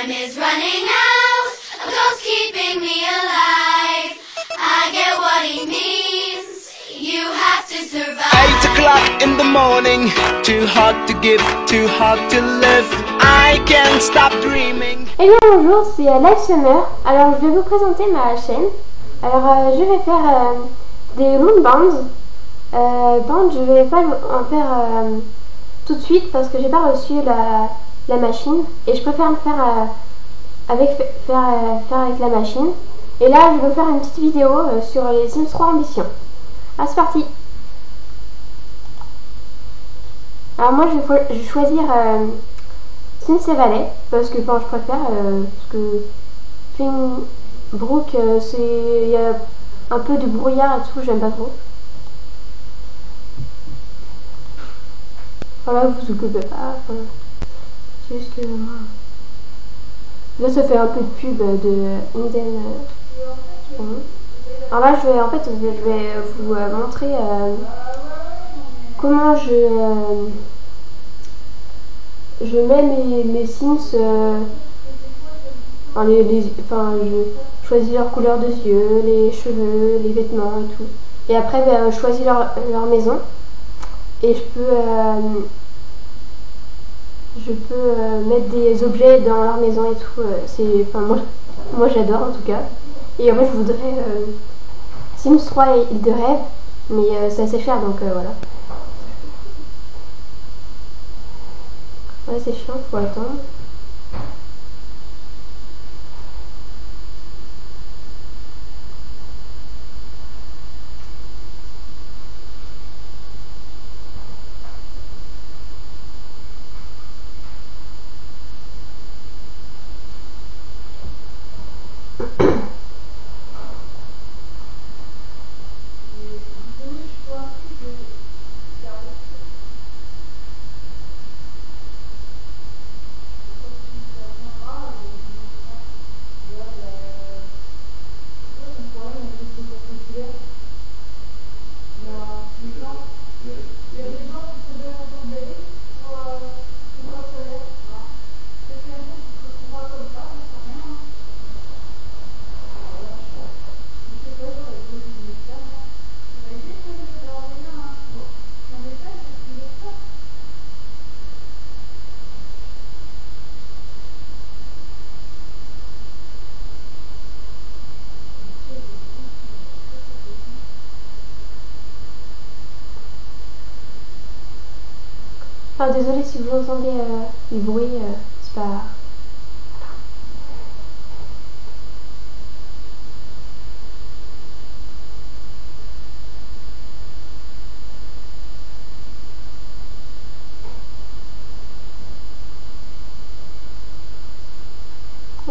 Time is running out, a ghost keeping me alive. I get what he means, you have to survive. 8 o'clock in the morning, too hard to give, too hard to live. I can't stop dreaming. Eh bien bonjour, c'est Live Summer. Alors je vais vous présenter ma chaîne. Alors je vais faire des moonbands. Bands, je vais pas en faire tout de suite parce que j'ai pas reçu la machine et je préfère le faire avec la machine. Et là je vais faire une petite vidéo sur les Sims 3 Ambition. Ah, c'est parti. Alors moi je vais choisir Sims et Valley parce que je préfère parce que Finbrook il y a un peu de brouillard et tout, j'aime pas trop. Voilà, vous occupez pas, enfin, c'est juste que moi... Là ça fait un peu de pub de Inden. Alors là je vais vous montrer comment je mets mes Sims, je choisis leur couleur de yeux, les cheveux, les vêtements et tout. Et après je choisis leur maison. Et je peux mettre des objets dans leur maison et tout. Moi j'adore en tout cas. Et en fait je voudrais Sims 3 et Île de Rêve, mais c'est assez cher donc voilà. Ouais, c'est chiant, faut attendre. Alors désolé si vous entendez du bruit, c'est pas...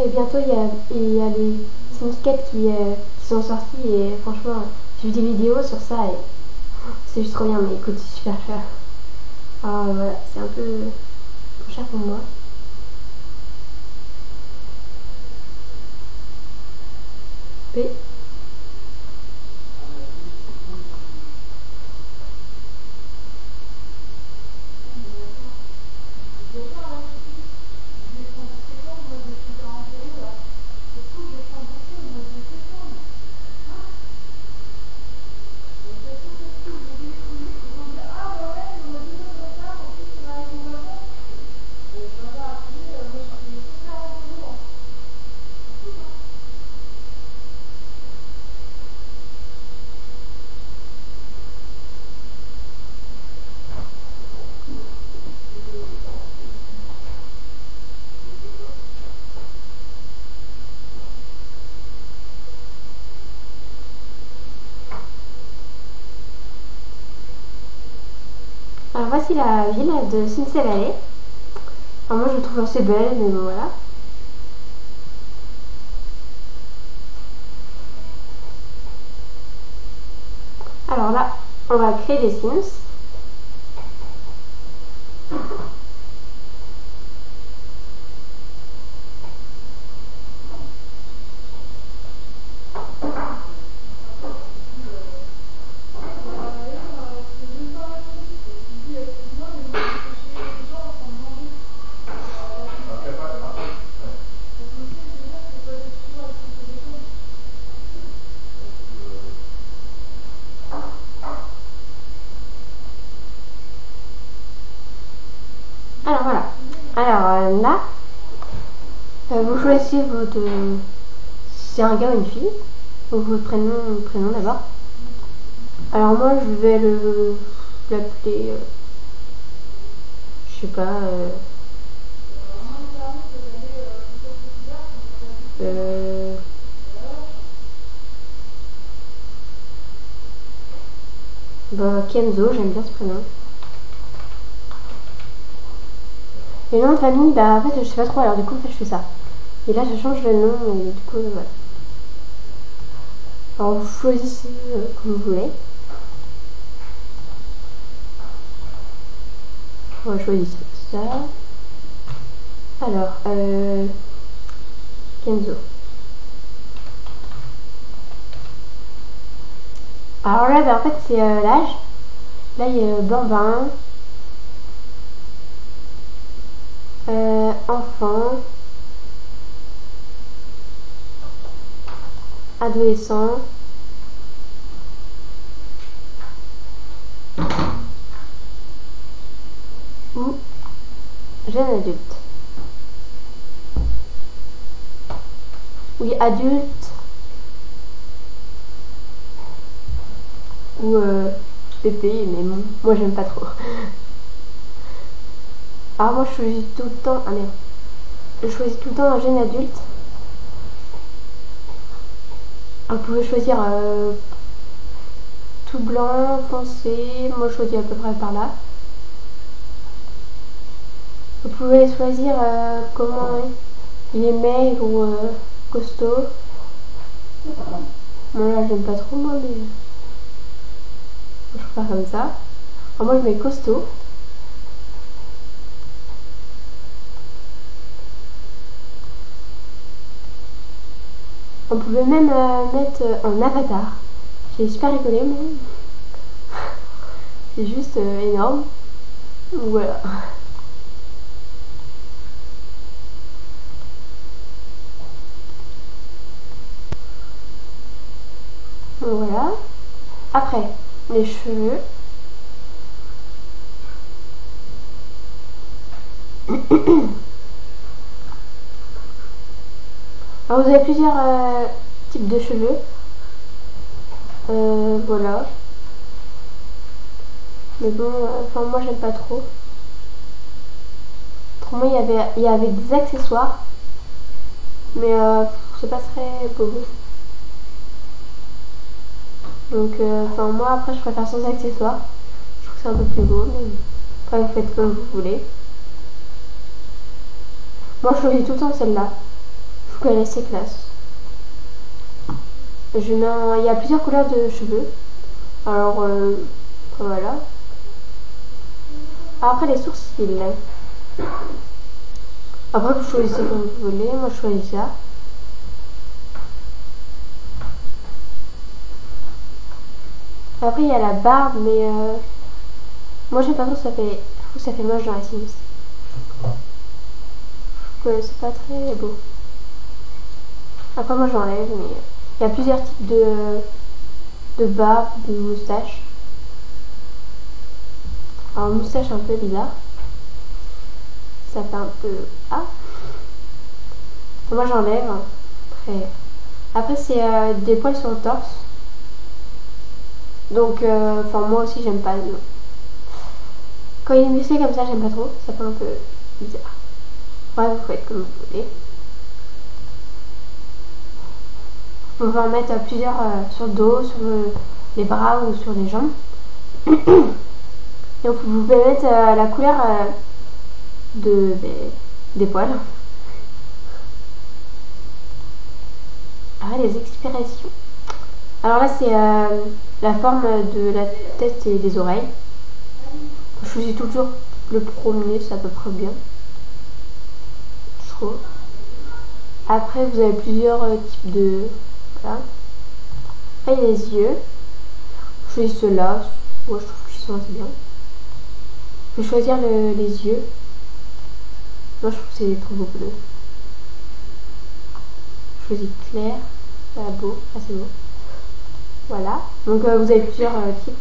Et bientôt il y a les Sims 4 qui sont sortis et franchement j'ai vu des vidéos sur ça et c'est juste trop bien, mais écoute c'est super cher. Alors voilà, c'est un peu trop cher pour moi. P. Alors voici la ville de Sims Valley. Alors moi je la trouve assez belle, mais bon voilà. Alors là, on va créer des Sims. là, vous choisissez votre... si c'est un gars ou une fille, donc votre prénom d'abord. Alors moi je vais l'appeler, je sais pas, Kenzo, j'aime bien ce prénom. Et le nom de famille, bah en fait je sais pas trop, alors du coup en fait je fais ça. Et là je change le nom et du coup voilà. Alors vous choisissez comme vous voulez. On va choisir ça. Alors, Kenzo. Alors là, bah, en fait c'est l'âge. Là il y a bambin. Enfant. Adolescent. Ou jeune adulte. Oui, adulte. Ou bébé, mais moi j'aime pas trop. Alors moi je choisis tout le temps... Ah merde. Je choisis tout le temps un jeune adulte. Vous pouvez choisir tout blanc, foncé. Moi je choisis à peu près par là. Vous pouvez choisir comment il est maigre ou costaud. Moi là j'aime pas trop moi, mais je préfère comme ça. Alors moi je mets costaud. On pouvait même mettre en avatar. J'ai super rigolé, mais c'est juste énorme. Voilà. Voilà. Après, les cheveux. Alors vous avez plusieurs types de cheveux. Voilà. Mais bon, enfin moi j'aime pas trop. Autrement il y avait des accessoires. Mais c'est pas très beau. Donc enfin moi après je préfère sans accessoires. Je trouve que c'est un peu plus beau. Mais après vous faites comme vous voulez. Moi je choisis tout le temps celle-là. Je trouve qu'elle est assez classe. Il y a plusieurs couleurs de cheveux. Alors voilà. Après les sourcils. Après vous choisissez comme vous voulez. Moi je choisis ça. Après il y a la barbe, mais moi j'aime pas trop, je trouve que ça fait moche dans la Sims. Je trouve que c'est pas très beau. Après moi j'enlève, mais il y a plusieurs types de barbe, de moustache. Alors moustache un peu bizarre. Ça fait un peu... Ah, moi j'enlève. Après c'est des poils sur le torse. Donc enfin moi aussi j'aime pas. Quand il est musclé comme ça j'aime pas trop. Ça fait un peu bizarre. Ouais, vous faites comme vous voulez. On va en mettre plusieurs sur le dos, sur les bras ou sur les jambes. Et vous pouvez mettre la couleur des poils. Ah, les expressions. Alors là c'est la forme de la tête et des oreilles. Je choisis toujours le premier, c'est à peu près bien. Je trouve. Après vous avez plusieurs types de... Voilà. Après il y a les yeux. Je choisis ceux-là. Moi je trouve qu'ils sont assez bien. Je vais choisir les yeux. Moi je trouve que c'est trop beau bleu. Je choisis clair. Voilà, beau. Assez beau. Voilà. Donc vous avez plusieurs types.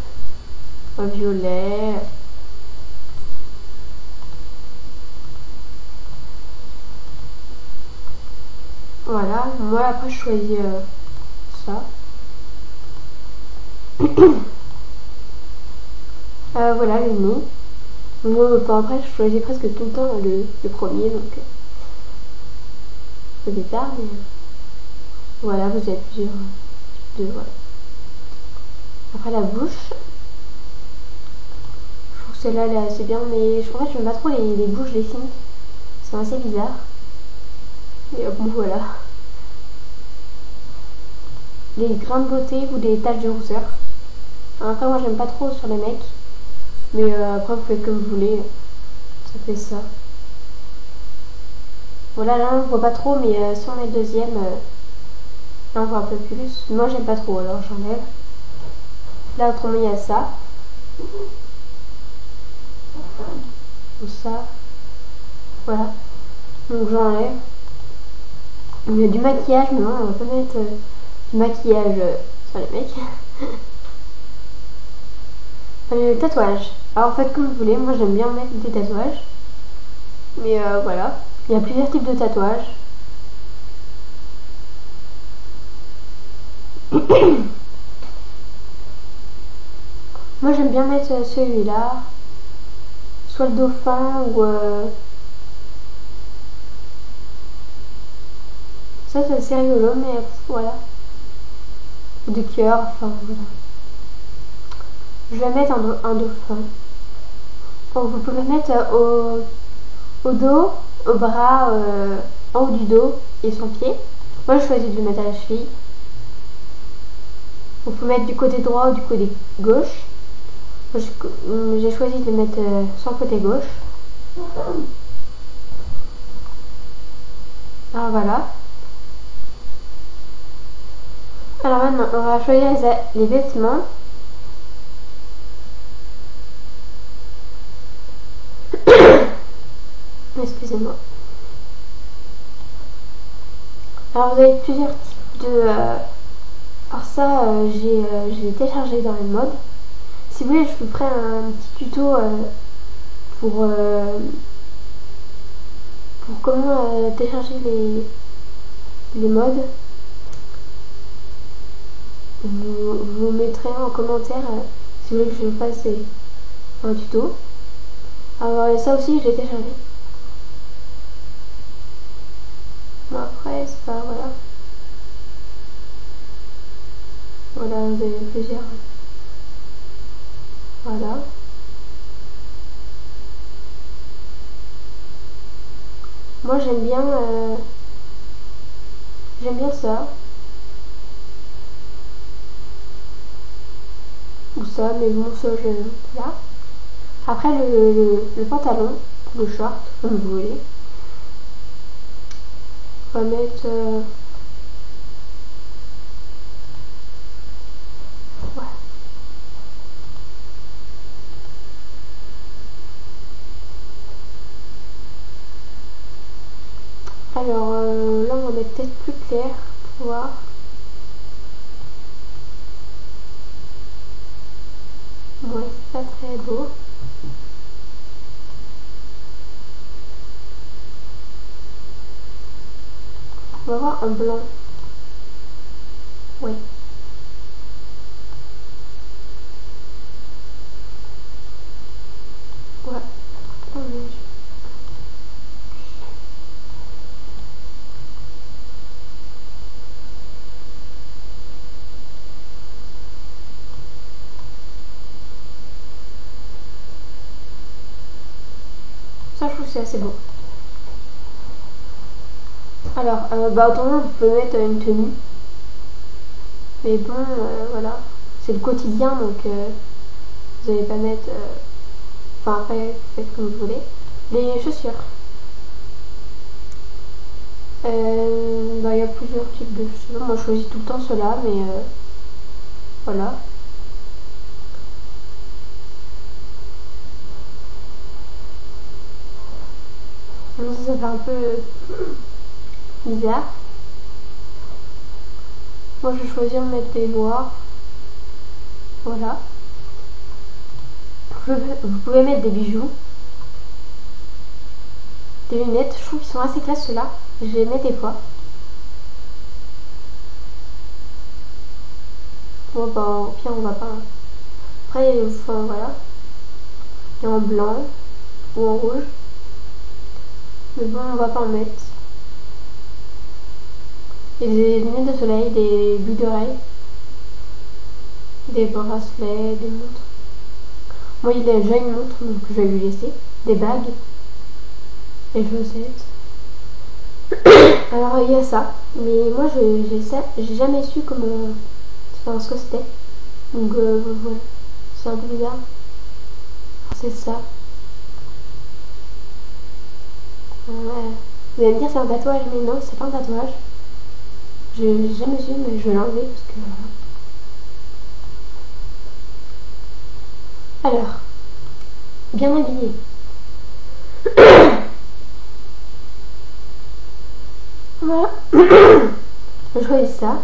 Violet. Voilà, moi après je choisis ça. Voilà le nez. Moi, enfin après je choisis presque tout le temps le premier, donc c'est bizarre, mais voilà, vous avez plusieurs types de... Voilà. Après la bouche, je trouve que celle-là elle est assez bien, mais en fait j'aime pas trop les bouches des Sims, c'est assez bizarre. Et bon voilà. Les grains de beauté ou des taches de rousseur. Après moi j'aime pas trop sur les mecs, mais après vous faites comme vous voulez, ça fait ça. Voilà, là on voit pas trop, mais si on met le deuxième, là on voit un peu plus. Moi j'aime pas trop, alors j'enlève. Là autrement il y a ça. Ou ça. Voilà. Donc j'enlève. Il y a du maquillage, mais non, on va pas mettre du maquillage sur les mecs. Le tatouage. Alors faites comme vous voulez, moi j'aime bien mettre des tatouages. Mais voilà. Il y a plusieurs types de tatouages. Moi j'aime bien mettre celui-là. Soit le dauphin ou... Ça c'est assez rigolo, mais voilà. Ou de cœur, enfin voilà. Je vais mettre un dauphin. Donc vous pouvez mettre au dos, au bras, en haut du dos et son pied. Moi je choisis de le mettre à la cheville. Il faut mettre du côté droit ou du côté gauche. J'ai choisi de le mettre sur le côté gauche. Alors voilà. Alors maintenant on va choisir les vêtements. Excusez-moi. Alors vous avez plusieurs types de... Alors ça, j'ai téléchargé dans les modes. Si vous voulez, je vous ferai un petit tuto pour comment télécharger les modes. Vous mettrez en commentaire si vous voulez que je fasse un tuto. Alors ça aussi, je l'ai téléchargé. Bon, après, c'est pas... Voilà. Voilà, vous avez plusieurs. Voilà. Moi j'aime bien ça. Ou ça, mais bon ça j'aime. Là. Après le pantalon, le short, comme vous voulez. On va mettre ouais. Alors là on va mettre peut-être plus clair pour voir. Ouais, c'est pas très beau. On va voir un blanc. Ouais. Ouais. Ça, je trouve que c'est assez beau. Alors, autrement, vous pouvez mettre une tenue. Mais bon, voilà. C'est le quotidien, donc vous n'allez pas mettre... Enfin, après, faites comme vous voulez. Les chaussures. Il y a plusieurs types de chaussures. Moi, je choisis tout le temps ceux-là, mais voilà. Ça fait un peu bizarre. Moi je choisis de mettre des noirs. Voilà. Vous pouvez mettre des bijoux. Des lunettes. Je trouve qu'ils sont assez classe ceux-là. Je les mets des fois. Bon, bah, au pire, on va pas. Après, enfin, voilà. Et en blanc ou en rouge. Mais bon, on va pas en mettre. Et des lunettes de soleil, des boucles d'oreilles, des bracelets, des montres. Moi, il a déjà une montre, donc je vais lui laisser. Des bagues, des chaussettes. Alors, il y a ça. Mais moi, j'ai jamais su comment. Enfin, ce que c'était. Donc, voilà. C'est un peu bizarre. C'est ça. Ouais. Vous allez me dire c'est un tatouage, mais non, c'est pas un tatouage. J'ai jamais su, mais je vais l'enlever parce que. Alors, bien habillé. Voilà. Je choisis ça.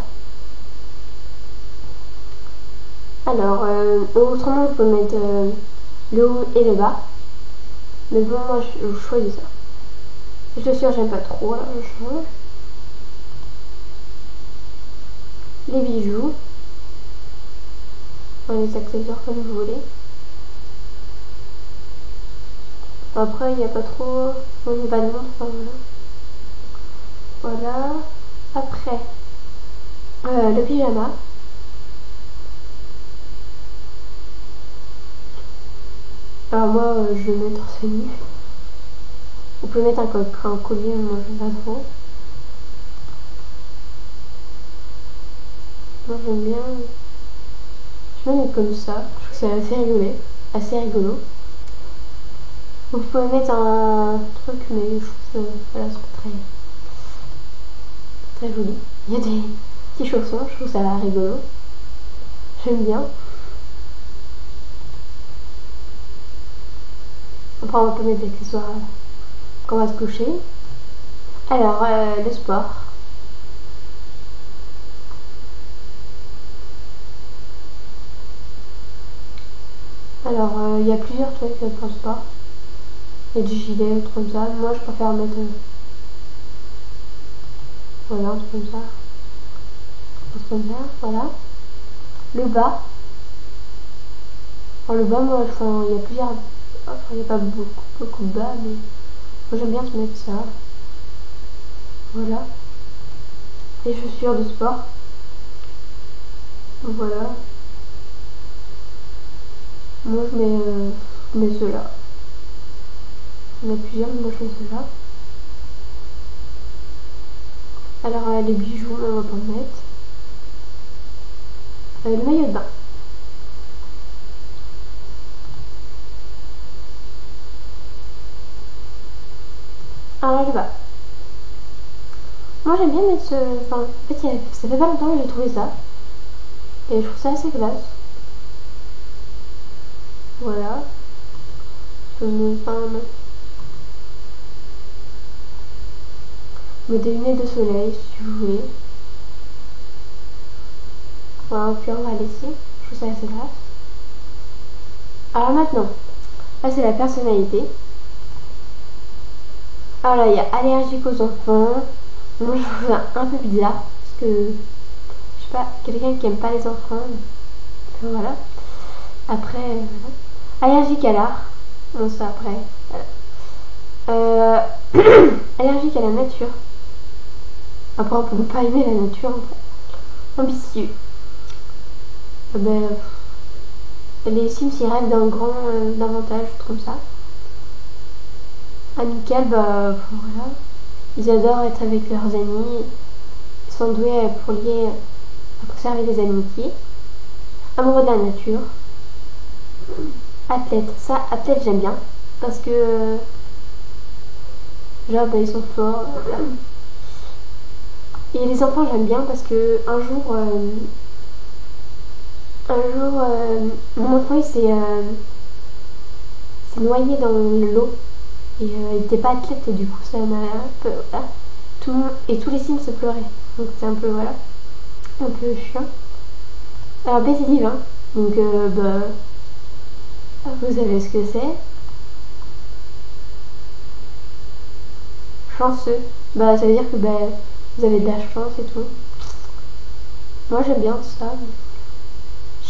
Alors, autrement, je peux mettre le haut et le bas. Mais bon, moi, je choisis ça. Les chaussures, j'aime pas trop, alors je change. Les bijoux. Enfin, les accessoires comme vous voulez. Après, il n'y a pas trop. Bon, il n'y a pas de montre, enfin voilà. Voilà. Après, le pyjama. Alors moi, je vais mettre torse nu. Vous pouvez mettre un collier, mais moi j'aime pas trop. Moi j'aime bien. Je vais mettre comme ça. Je trouve que c'est assez rigolo. Vous pouvez mettre un truc, mais je trouve que voilà, c'est très, très joli. Il y a des petits chaussons, je trouve ça rigolo. J'aime bien. Après, on peut mettre des accessoires quand on va se coucher. Alors, le sport. Alors, il y a plusieurs trucs pour le sport. Il y a du gilet, un truc comme ça. Moi, je préfère mettre. Voilà, un truc comme ça. Un truc comme ça, voilà. Le bas. Alors, le bas, moi, il y a plusieurs. Enfin, il n'y a pas beaucoup de bas, mais moi, j'aime bien se mettre ça. Voilà. Les chaussures de sport. Voilà. Moi, je mets ceux-là. Il y en a plusieurs, mais moi, je mets ceux-là. Alors, les bijoux, on va pas en mettre. Le maillot de bain. Alors, le bas. Moi, j'aime bien mettre ce. Enfin, en fait, ça fait pas longtemps que j'ai trouvé ça. Et je trouve ça assez classe. Voilà. Mais des lunettes de soleil si vous voulez. Voilà, puis on va laisser. Je trouve ça assez classe. Alors maintenant, là c'est la personnalité. Alors là, il y a allergique aux enfants. Moi je trouve ça un peu bizarre. Parce que, je sais pas, quelqu'un qui aime pas les enfants. Enfin, voilà. Après, voilà. Allergique à l'art. Bon, ça après. Voilà. Allergique à la nature. Après, on peut pas aimer la nature. Ambitieux. Les Sims ils rêvent d'un grand davantage, comme ça. Amical, voilà. Ils adorent être avec leurs amis. Ils sont doués pour lier, à conserver des amitiés. Amoureux de la nature. Athlète. Ça, athlète, j'aime bien. Parce que. Genre, ils sont forts. Voilà. Et les enfants, j'aime bien parce que un jour, mon enfant il s'est noyé dans l'eau et il n'était pas athlète et du coup ça m'a un peu voilà. Et tous les Sims se pleuraient, donc c'est un peu voilà, un peu chiant. Alors baiser divin, donc vous savez ce que c'est. Chanceux, ça veut dire que vous avez de la chance et tout. Moi j'aime bien ça.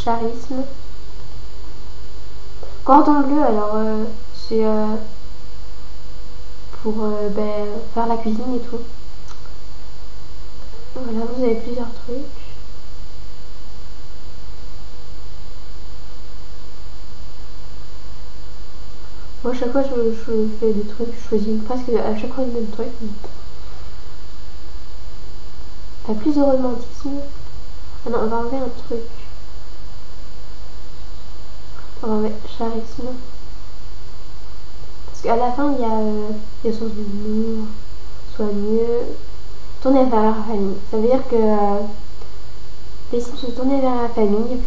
charisme. Cordon bleu, alors c'est pour faire la cuisine et tout. Voilà, vous avez plusieurs trucs. Moi, à chaque fois, je fais des trucs, je choisis presque à chaque fois le même truc. Pas plus de romantisme. Ah non, on va enlever un truc. On va enlever charisme. Parce qu'à la fin, il y a sens d'humour, soigneux, tourner vers la famille. Ça veut dire que les Sims se tourner vers la famille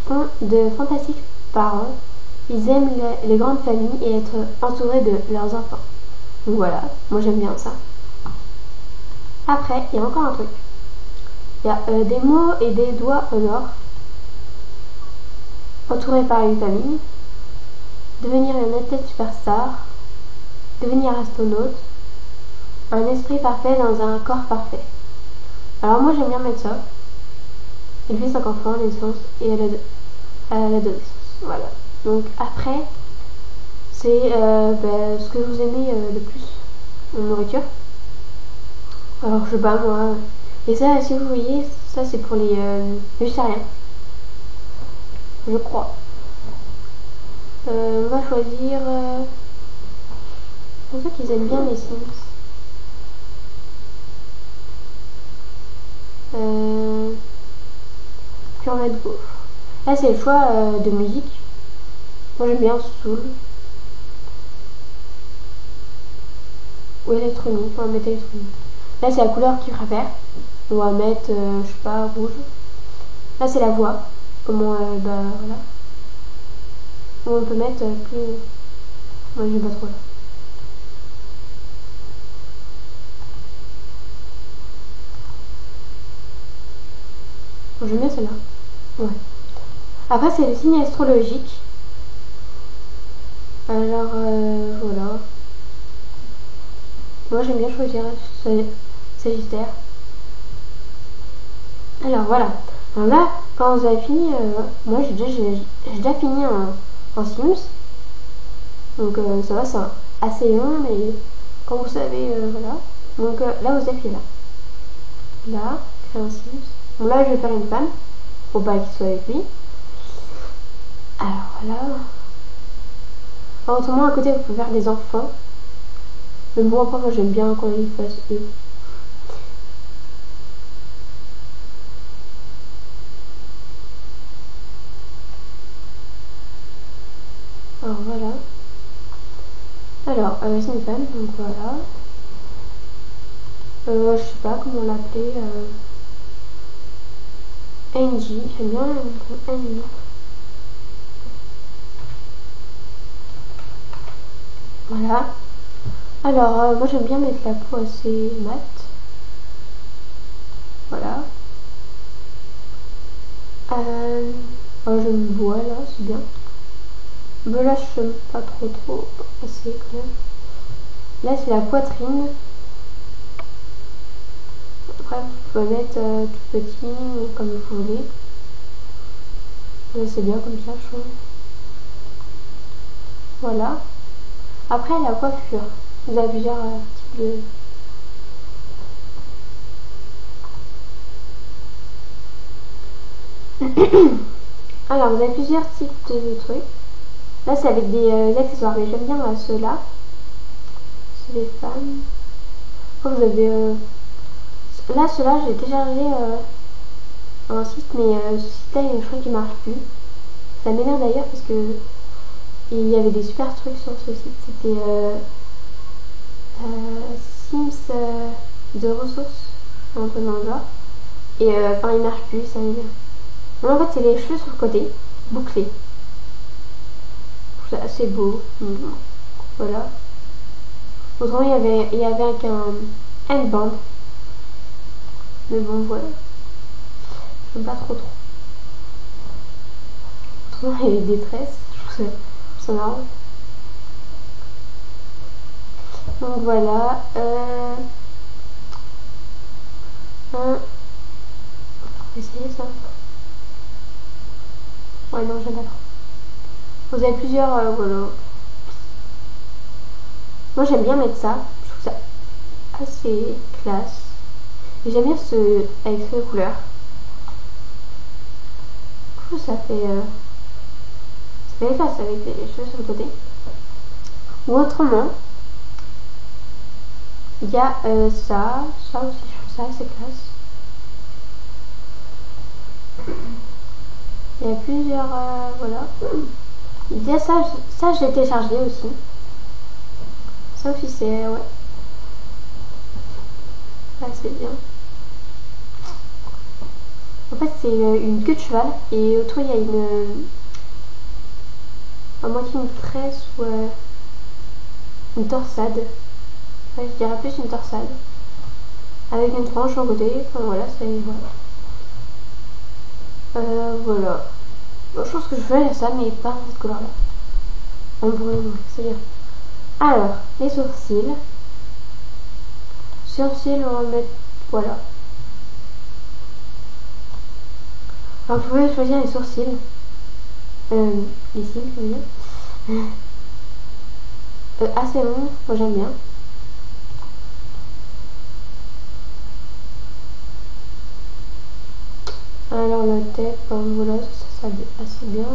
font de fantastiques parents. Ils aiment les grandes familles et être entourés de leurs enfants. Donc voilà, moi j'aime bien ça. Après, il y a encore un truc. Il y a des mots et des doigts en or. Entourés par une famille. Devenir un athlète superstar. Devenir astronaute. Un esprit parfait dans un corps parfait. Alors moi j'aime bien mettre ça. Élever 5 enfants à la naissance et à l'adolescence. Voilà. Donc après, c'est ce que vous aimez le plus en nourriture. Alors je sais pas moi. Et ça, si vous voyez, ça c'est pour les végétariens. Je crois. On va choisir... c'est pour ça qu'ils aiment bien les Sims. Puis on va mettre gaufre. Là c'est le choix de musique. Moi j'aime bien soul. Ou électronique, on va mettre électronique. Là c'est la couleur que tu préfères. On va mettre, je sais pas, rouge. Là c'est la voix. Comment, voilà. Ou on peut mettre plus... Moi j'aime pas trop là. Bon, j'aime bien celle-là. Ouais. Après c'est le signe astrologique. Alors voilà. Moi j'aime bien choisir Sagittaire. Alors voilà. Alors là, quand vous avez fini, moi j'ai déjà fini en Sims. Donc ça va, c'est assez long, mais quand vous savez, voilà. Donc là vous appuyez là. Là, créer un Sims. Bon là je vais faire une femme, pour pas qu'il soit avec lui. Alors voilà. Alors, autrement, à côté, vous pouvez faire des enfants. Mais bon, après, moi, j'aime bien quand ils fassent eux. Alors, voilà. Alors, c'est une femme, donc voilà. Je sais pas comment l'appeler. Angie, j'aime bien Angie. Voilà. Alors, moi j'aime bien mettre la peau assez mat. Voilà. Alors, je me vois là, c'est bien. Mais là, je n'aime pas trop assez quand même. Là, c'est la poitrine. Après, vous pouvez mettre tout petit ou comme vous voulez. C'est bien comme ça, je trouve. Voilà. Après, la coiffure. Vous avez plusieurs types de... Alors, vous avez plusieurs types de trucs. Là, c'est avec des accessoires, mais j'aime bien ceux-là. C'est les femmes. Après, vous avez... Là, ceux-là, j'ai téléchargé un site, mais ce site-là, je crois qu'il marche plus. Ça m'énerve d'ailleurs parce que il y avait des super trucs sur ce site. C'était Sims de ressources, un peu dans le genre. Et enfin, il marche plus, ça m'énerve. Bon, en fait, c'est les cheveux sur le côté, bouclés. Je trouve ça assez beau. Voilà. Autrement, il y avait un handband. Mais bon, voilà. J'aime pas trop. Autrement, il y a des tresses. Je trouve ça marrant. Donc voilà. On va essayer ça. Ouais, non, j'aime pas trop. Vous avez plusieurs. Voilà. Moi, j'aime bien mettre ça. Je trouve ça assez classe. Et j'aime bien ce. Avec ces couleurs. Je trouve que ça fait. Ça fait classe avec les cheveux sur le côté. Ou autrement. Il y a ça. Ça aussi, je trouve ça assez classe. Il y a plusieurs. Voilà. Il y a ça, je l'ai téléchargé aussi. Ça aussi, c'est. Ouais. Ah, c'est bien. En fait, c'est une queue de cheval et autour il y a une. À moitié une tresse ou une torsade. Ouais, je dirais plus une torsade. Avec une frange au côté. Enfin voilà, c'est. Voilà. Voilà. Bon, je pense que je vais à ça, mais pas dans cette couleur là. En brun, c'est-à-dire. Alors, les sourcils. Sourcils, on va mettre. Voilà. Alors, vous pouvez choisir les sourcils. Les cils, je veux dire. Assez long, moi j'aime bien. Alors, la tête, voilà, ça assez bien.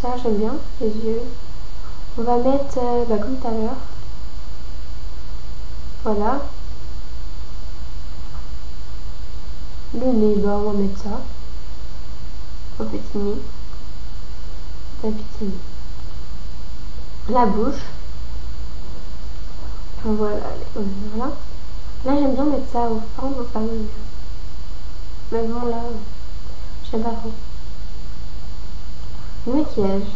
Ça, j'aime bien, les yeux. On va mettre, comme tout à l'heure. Voilà. Le nez, on va mettre ça. Un petit nez. Un petit nez. La bouche. Voilà. Voilà. Là, j'aime bien mettre ça aux femmes. Mais bon, là, j'aime pas trop. Le maquillage.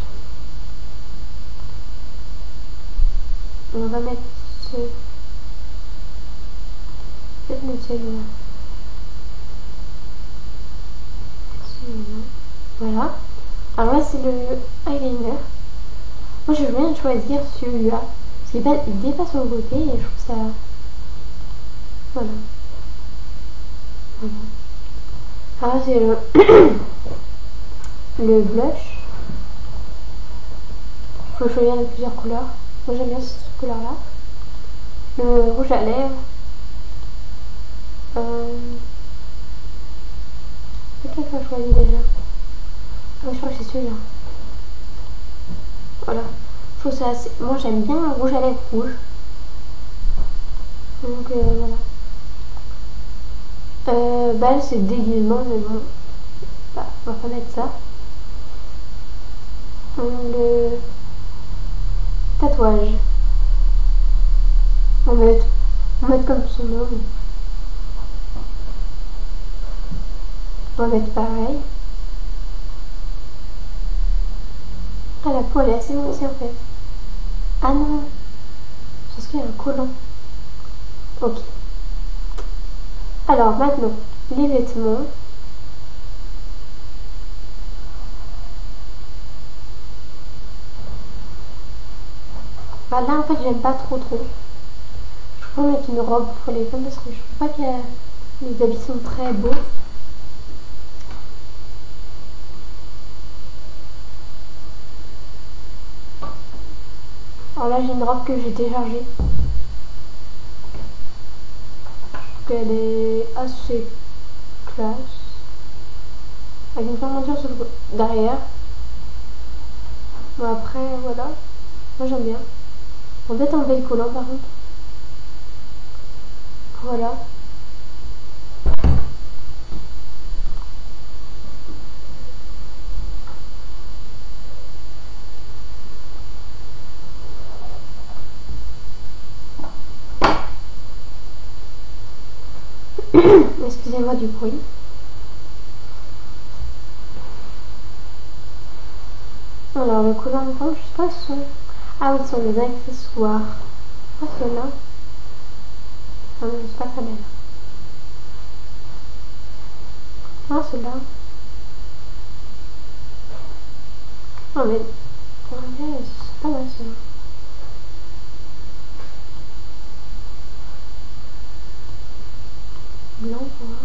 On va mettre ce. Peut-être mettre celui-là. Voilà. Alors là, c'est le eyeliner. Moi, je viens de choisir celui-là. Parce qu'il dépasse sur le côté et je trouve ça. Voilà. Alors, c'est le. Le blush. Il faut choisir de plusieurs couleurs. Moi, j'aime bien cette couleur-là. Le rouge à lèvres. Lequel que j'ai choisi déjà? Ah, je crois que c'est celui-là. Voilà. Je trouve ça assez. Moi j'aime bien le rouge à lèvres rouge. Donc voilà. Bah c'est déguisement, mais bon. Bah, on va pas mettre ça. Le tatouage. On va mettre comme son nom. On va mettre pareil. Ah, la peau elle est assez longue aussi en fait. Ah non, je pense qu'il y a un collant. Ok. Alors maintenant, les vêtements. Bah là en fait j'aime pas trop. Je peux mettre une robe pour les femmes parce que je trouve pas que les habits sont très beaux. Alors là j'ai une robe que j'ai téléchargée. Je trouve qu'elle est assez classe. Avec une fermeture sur le derrière. Bon après voilà. Moi j'aime bien. On va peut-être enlever le collant par contre. Voilà. Excusez-moi du bruit. Alors le collant de pompe, je sais pas ce sont. Ah oui, ce sont des accessoires. Ah ceux-là. Ah non, c'est pas très belle. Ah ceux-là. Non mais. C'est pas mal ça. Blanc, quoi.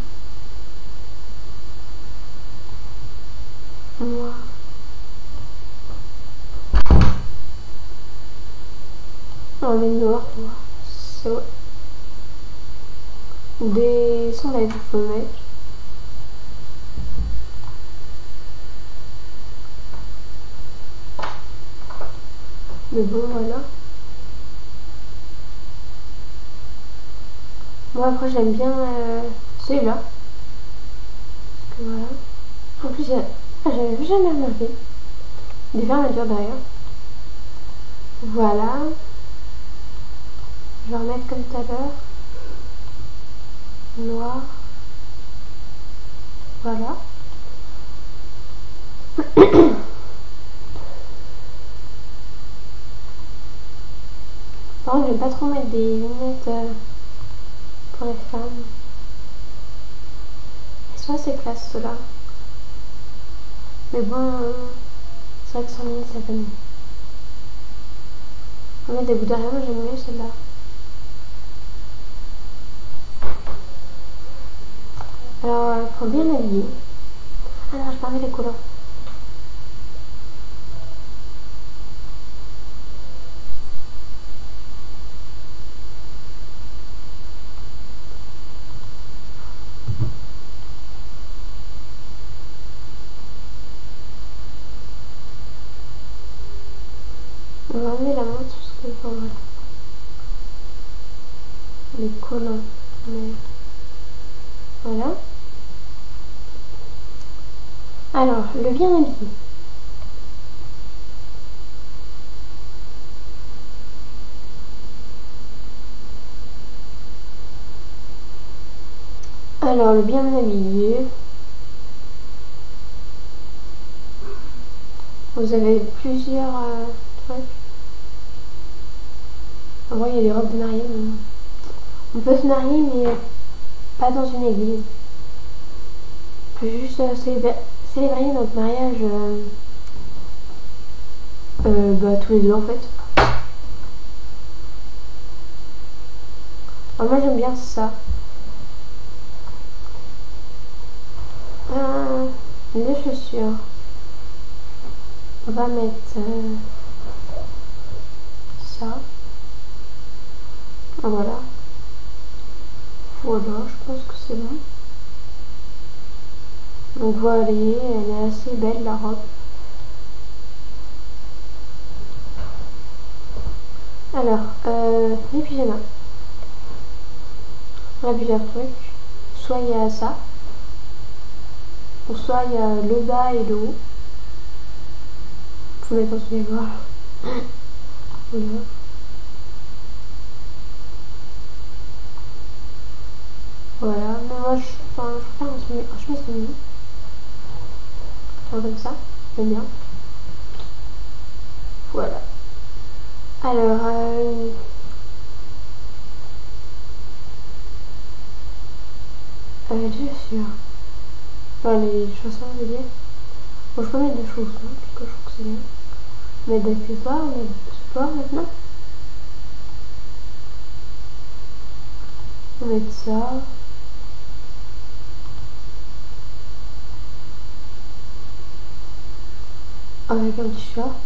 enlever le noir pour voir. C'est ouais. Ou des sans LED, vous pouvez mettre. Mais bon, voilà. Moi, après, j'aime bien celui-là. Parce que voilà. En plus, j'avais jamais remarqué. Des fermetures derrière. Voilà. Je vais remettre comme tout à l'heure. Noir. Voilà. Par contre, je vais pas trop mettre des lunettes pour les femmes. Ils sont assez classe ceux-là. Mais bon, c'est vrai que 100 000 ça fait mieux. On met des bouts derrière, moi j'aime mieux celle-là. Alors, il faut bien l'habiller. Ah non, je parlais des couleurs. On va enlever la montre parce que voilà. Les collants. Mais voilà. Alors, le bien habillé. Alors, le bien habillé. Vous avez plusieurs trucs. En vrai, il y a des robes de mariée. Mais... on peut se marier, mais pas dans une église. On peut juste célébrer notre mariage tous les deux en fait. Alors moi j'aime bien ça. Les chaussures. On va mettre ça. Voilà. Voilà, je pense que c'est bon. Donc voilà, elle est assez belle la robe. Alors, les pyjamas. On a plusieurs trucs. Soit il y a ça, ou soit il y a le bas et le haut. Faut mettre en dessous les voir. Voilà. Voilà, mais moi je préfère en chemise de nuit. Comme ça, j'aime bien. Voilà. Alors, les chaussures. Enfin, les chaussons, je veux dire. Bon, je peux mettre des chaussons, parce que je trouve que c'est bien. Mettre des accessoires, mettre du sport maintenant. On va mettre ça. Avec un petit short.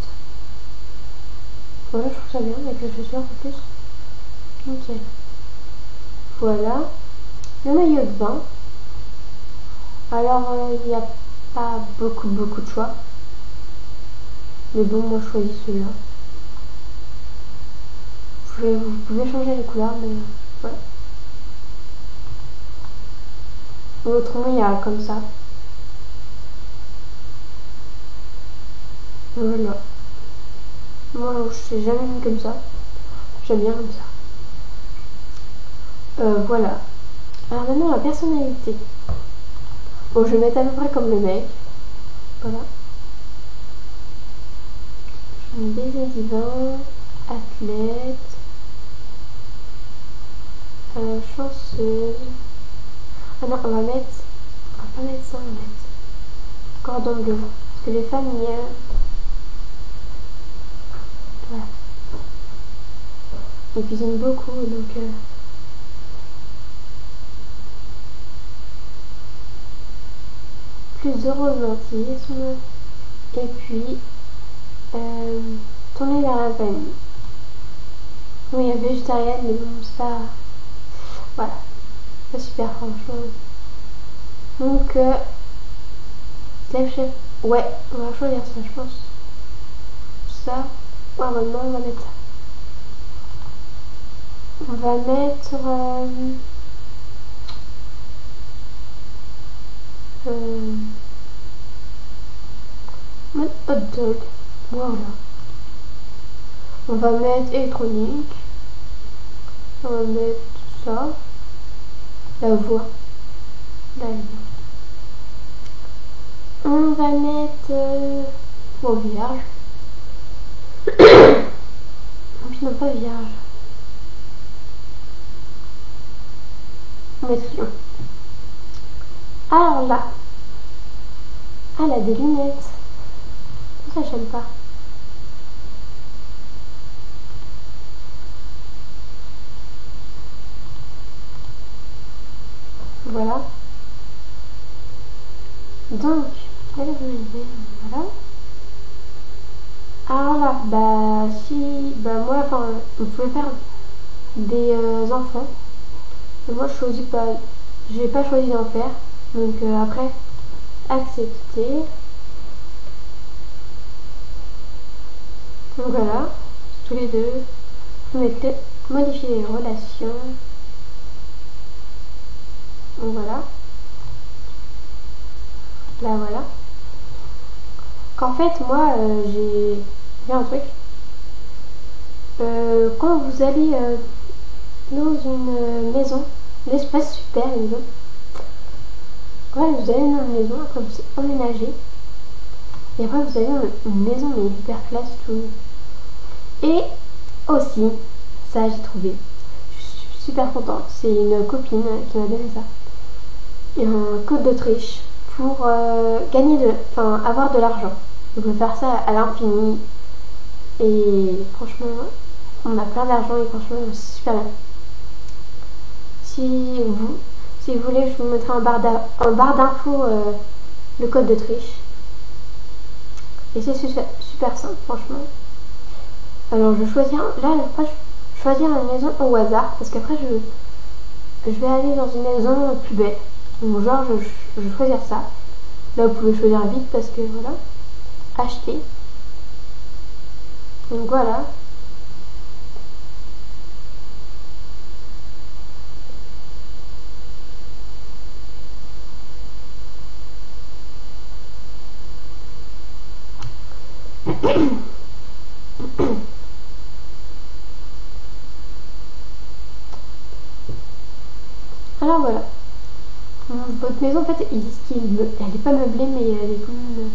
Voilà, je trouve ça bien avec les chaussures en plus. Nickel. Voilà. Le maillot de bain. Alors, il n'y a pas beaucoup de choix. Mais bon, moi je choisis celui-là. Vous pouvez changer les couleurs, mais voilà. Autrement, il y a comme ça. Voilà. Moi, je n'ai jamais mis comme ça. J'aime bien comme ça. Voilà. Alors maintenant, la personnalité. Bon, je vais mettre à peu près comme le mec. Voilà. Une baiser divin, athlète, chanceuse. Ah non, on va pas mettre ça, on va mettre cordon bleu. Parce que les femmes, voilà. Ils cuisinent beaucoup, donc plus de romantisme. Et puis tourner vers la famille. Oui, il y a végétarienne, mais bon, c'est pas... Voilà. Pas super, franchement. Donc, chef. Ouais, on va choisir ça, je pense. Ça. Ouais, maintenant, on va mettre ça. On va mettre... hot dog. Voilà. On va mettre électronique. On va mettre ça. La voix. La vie. On va mettre bon, vierge. Non, pas vierge. On va mettre lion. Alors là. Ah, elle a des lunettes. Ça, j'aime pas. Voilà. Donc, voilà. Alors là, bah si, bah moi, enfin, vous pouvez faire des enfants. Mais moi, je choisis pas, j'ai pas choisi d'en faire. Donc après, accepter. Donc voilà, tous les deux. Vous mettez modifier les relations. Donc voilà. Là voilà. Qu'en fait moi j'ai vu un truc. Quand vous allez dans une maison, l'espace super une maison. Quand vous allez dans une maison, après vous emménagez. Et après vous allez dans une maison mais hyper classe tout. Et aussi, ça j'ai trouvé. Je suis super contente. C'est une copine qui m'a donné ça. Et un code d'Autriche pour avoir de l'argent. On peut faire ça à l'infini. Et franchement, on a plein d'argent et franchement, c'est super bien. Si vous voulez, je vous mettrai en barre d'infos le code d'Autriche. Et c'est super simple, franchement. Alors, je choisis choisir une maison au hasard parce qu'après, je vais aller dans une maison plus belle. Donc, genre, je vais choisir ça. Là, vous pouvez choisir vite parce que voilà. Acheter. Donc, voilà. Alors voilà. Votre maison en fait, elle est pas meublée mais elle est comme...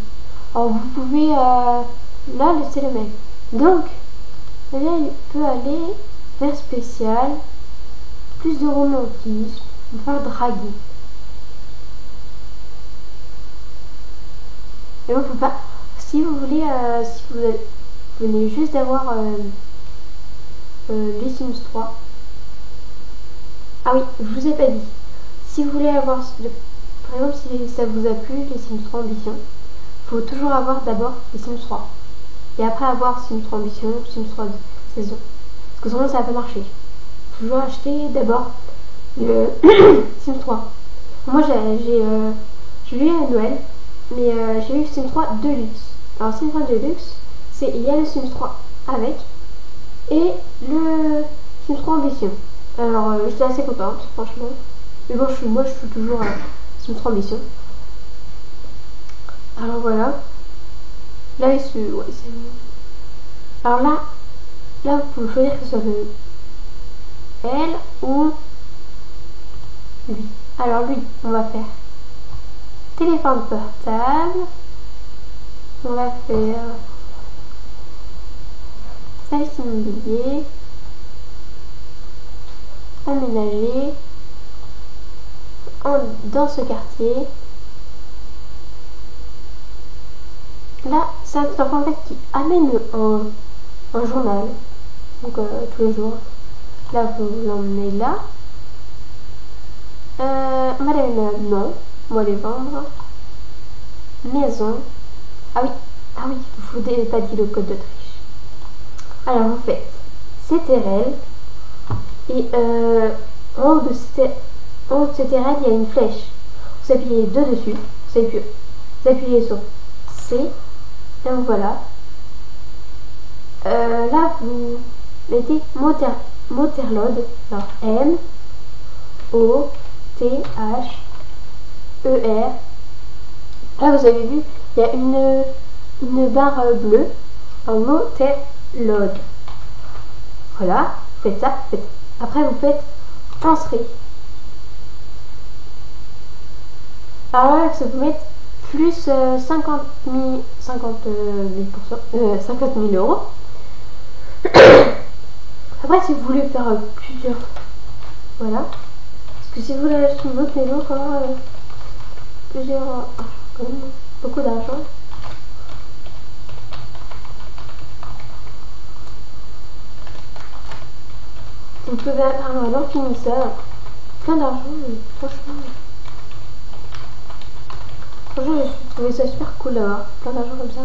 Alors vous pouvez là laisser le mec. Donc là il peut aller vers spécial, plus de romantisme, on va faire draguer. Et on peut pas. Si vous voulez, si vous venez juste d'avoir les Sims 3. Ah oui, je vous ai pas dit. Si vous voulez avoir, par exemple, si ça vous a plu, les Sims 3 Ambition, il faut toujours avoir d'abord les Sims 3. Et après avoir Sims 3 Ambition, Sims 3 saison. Parce que sinon ça va pas marcher. Il faut toujours acheter d'abord le Sims 3. Moi j'ai eu à Noël, mais j'ai eu Sims 3 Deluxe. Alors Sims 3 Deluxe, il y a le Sims 3 avec et le Sims 3 Ambition. Alors j'étais assez contente, franchement. Mais bon, moi je suis toujours Sims 3 Ambition. Alors voilà. Là, ouais, c'est bon. Alors là, vous pouvez choisir que ce soit le elle ou lui. Alors lui, on va faire téléphone portable. On va faire service immobilier, emménager dans ce quartier. Là, c'est un petit enfant en fait qui amène un journal, donc tous les jours. Là, vous l'emmenez là. Madame, non, on va les vendre. Maison. Ah oui, je vous ai pas dit le code d'Autriche. Alors vous faites CTRL Et en haut de cette arène, il y a une flèche. Vous appuyez deux dessus. Vous appuyez sur C. Et donc voilà. Là, vous mettez Motherlode. Alors M-O-T-H-E-R. Là, vous avez vu, il y a une barre bleue. En Motherlode. Voilà. Faites ça. Après, vous faites entrée. Alors là, ça vous met plus 50 000 euros. Après, si vous voulez faire plusieurs, voilà. Parce que si vous voulez acheter une autre maison, il faut avoir plusieurs, quand même, beaucoup d'argent. Vous pouvez avoir un l'infinisseur, plein d'argent, franchement. Franchement, j'ai trouvé ça super cool d'avoir plein d'argent comme ça.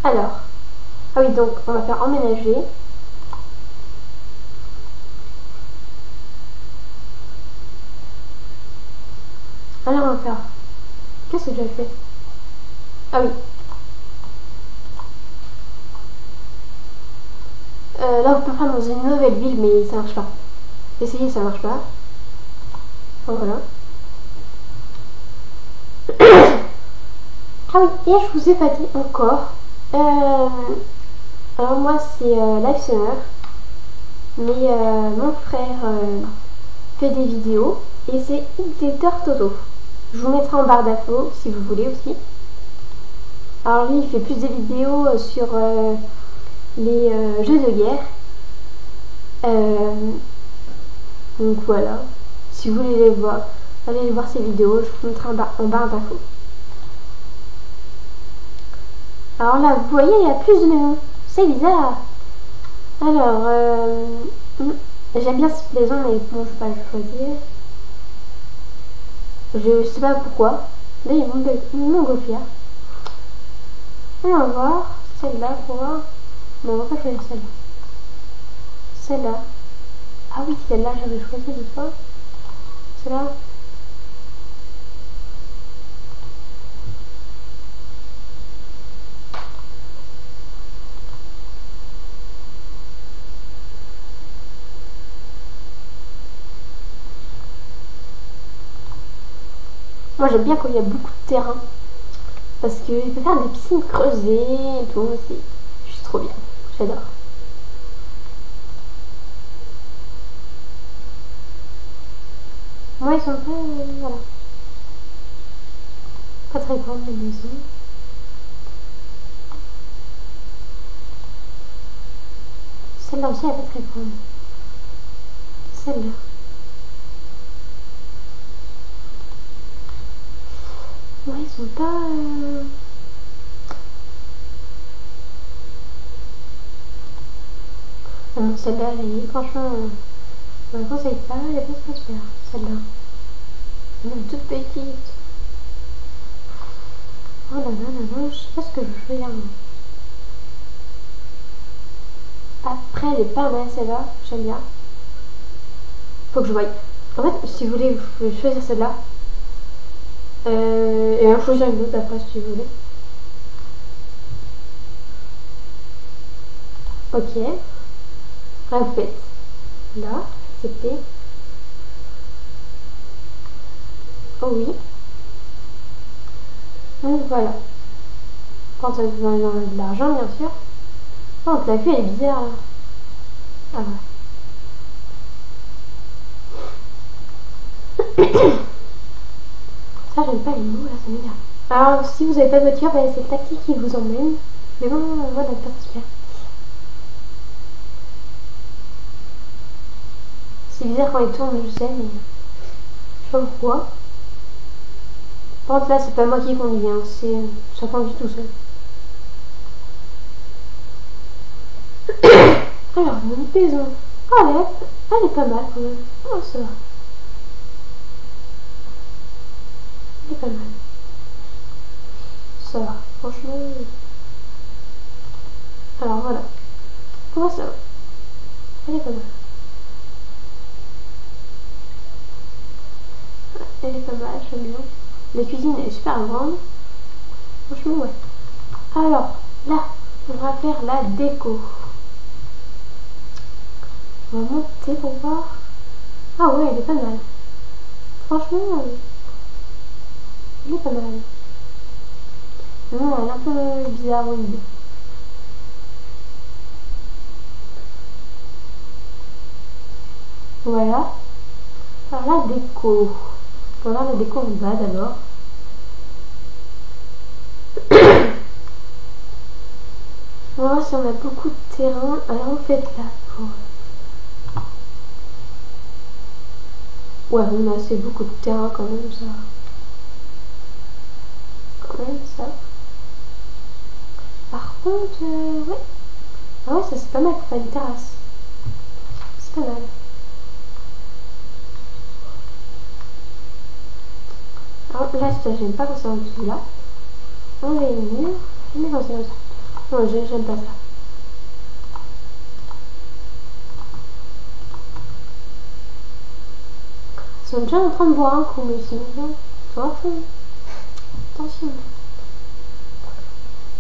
Alors, ah oui, donc on va faire emménager. Alors on va faire. Qu'est-ce que j'ai fait? Ah oui. Là, vous pouvez faire dans une nouvelle ville, mais ça marche pas. Essayez, ça marche pas. Donc, voilà. Ah oui, et je vous ai pas dit encore. Alors moi, c'est Lifesaver. Mais mon frère fait des vidéos et c'est Xetor Toto. Je vous mettrai en barre d'infos si vous voulez aussi. Alors lui, il fait plus des vidéos sur les jeux de guerre. Donc voilà. Si vous voulez les voir, allez voir ses vidéos, je vous mettrai en barre d'infos. Alors là, vous voyez, il y a plus de maisons. C'est bizarre. Alors, j'aime bien cette maison, mais bon, je ne vais pas le choisir. Je sais pas pourquoi. Là, il y a une montgolfière. On va voir celle-là pour voir. Non, on va pas choisir celle-là. Celle-là. Ah oui, celle-là, j'avais choisi l'autre fois. Celle-là. Moi, j'aime bien quand il y a beaucoup de terrain. Parce qu'il peut faire des piscines creusées et tout. C'est juste trop bien. J'adore. Moi, ils sont pas... voilà. Pas très grandes les maisons. Celle-là aussi, elle est pas très grande. Celle-là. Ouais, ils sont pas... Ah non, celle-là, franchement, je ne la conseille pas, elle est pas très super, celle-là. Elle est toute petite. Oh là là là là, je sais pas ce que je veux choisir. Après, elle est pas mal, celle-là, j'aime bien. Faut que je voie. En fait, si vous voulez, vous pouvez choisir celle-là. Et en choisir une autre après, si vous voulez. Ok. Là, vous faites là, accepter. Oh oui. Donc voilà. Quand ça vous donne de l'argent, bien sûr. Oh, la vue, elle est bizarre là. Ah ouais. Ça, j'aime pas les mots là, ça m'énerve. Alors, si vous n'avez pas de voiture, bah, c'est le taxi qui vous emmène. Mais bon, voilà, pas super. C'est bizarre quand il tourne, je sais, mais je sais pas pourquoi. Par contre, là, c'est pas moi qui conduis, hein. Ça conduit tout seul. Alors, une maison. Oh, elle est pas mal quand même. Oh, ça va. mal, j'aime bien. La cuisine est super grande. Franchement, ouais. Alors, là, on va faire la déco. On va monter pour voir. Ah ouais, elle est pas mal. Franchement, elle est pas mal. Non, elle est un peu bizarre, oui. Voilà. Alors la déco. On va voir la déco en bas d'abord. On va voir si on a beaucoup de terrain. Alors on fait là pour... Ouais, on a assez beaucoup de terrain quand même, ça. Quand même, ça. Par contre, ouais. Ah ouais, ça c'est pas mal pour faire une terrasse. C'est pas mal. Alors là, ça j'aime pas quand c'est en dessous là. On met une mur. Je mets quand c'est comme ça. Non, j'aime pas ça. Ils sont déjà en train de boire un coup, mais sinon, ils sont à fond. Attention.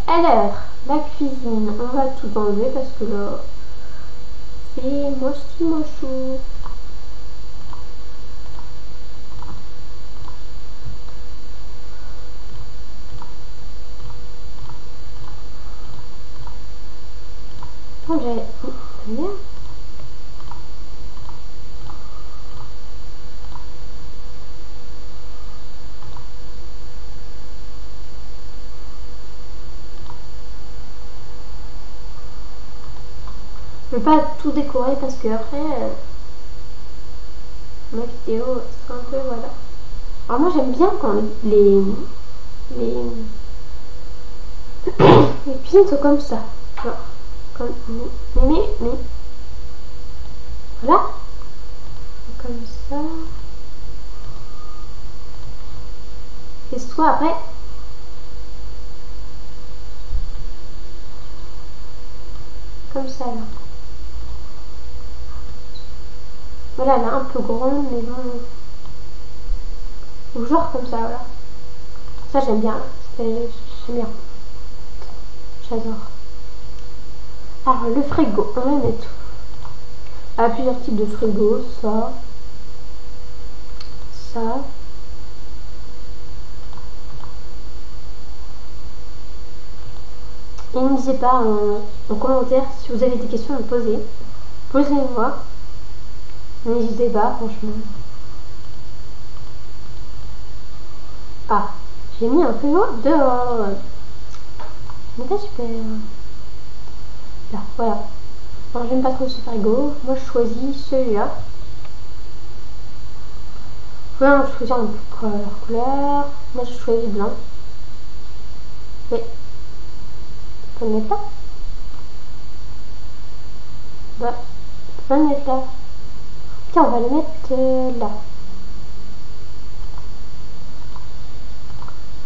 Alors, la cuisine, on va tout enlever parce que là, c'est moche-chou. Oh, j'ai... Merde. Je vais pas tout décorer parce que après ma vidéo sera un peu voilà. Alors moi j'aime bien quand les cuisines sont comme ça. Genre, comme mais voilà. Comme ça. Et soit après. Comme ça là. Voilà, elle est un peu grande, mais bon. Ou genre comme ça, voilà. Ça, j'aime bien. J'aime bien. J'adore. Alors, le frigo, on va mettre tout. À plusieurs types de frigo. Ça. Ça. Et n'hésitez pas en commentaire si vous avez des questions à me poser. Posez-moi. N'hésitez pas, franchement. Ah, j'ai mis un frigo dehors. Mais pas super. Là, voilà. Alors, j'aime pas trop ce frigo. Moi, je choisis celui-là. Vous pouvez choisir un peu leur couleur. Moi, je choisis blanc. Mais, on peut le mettre là. Bah, on peut le mettre là. Tiens, on va le mettre là.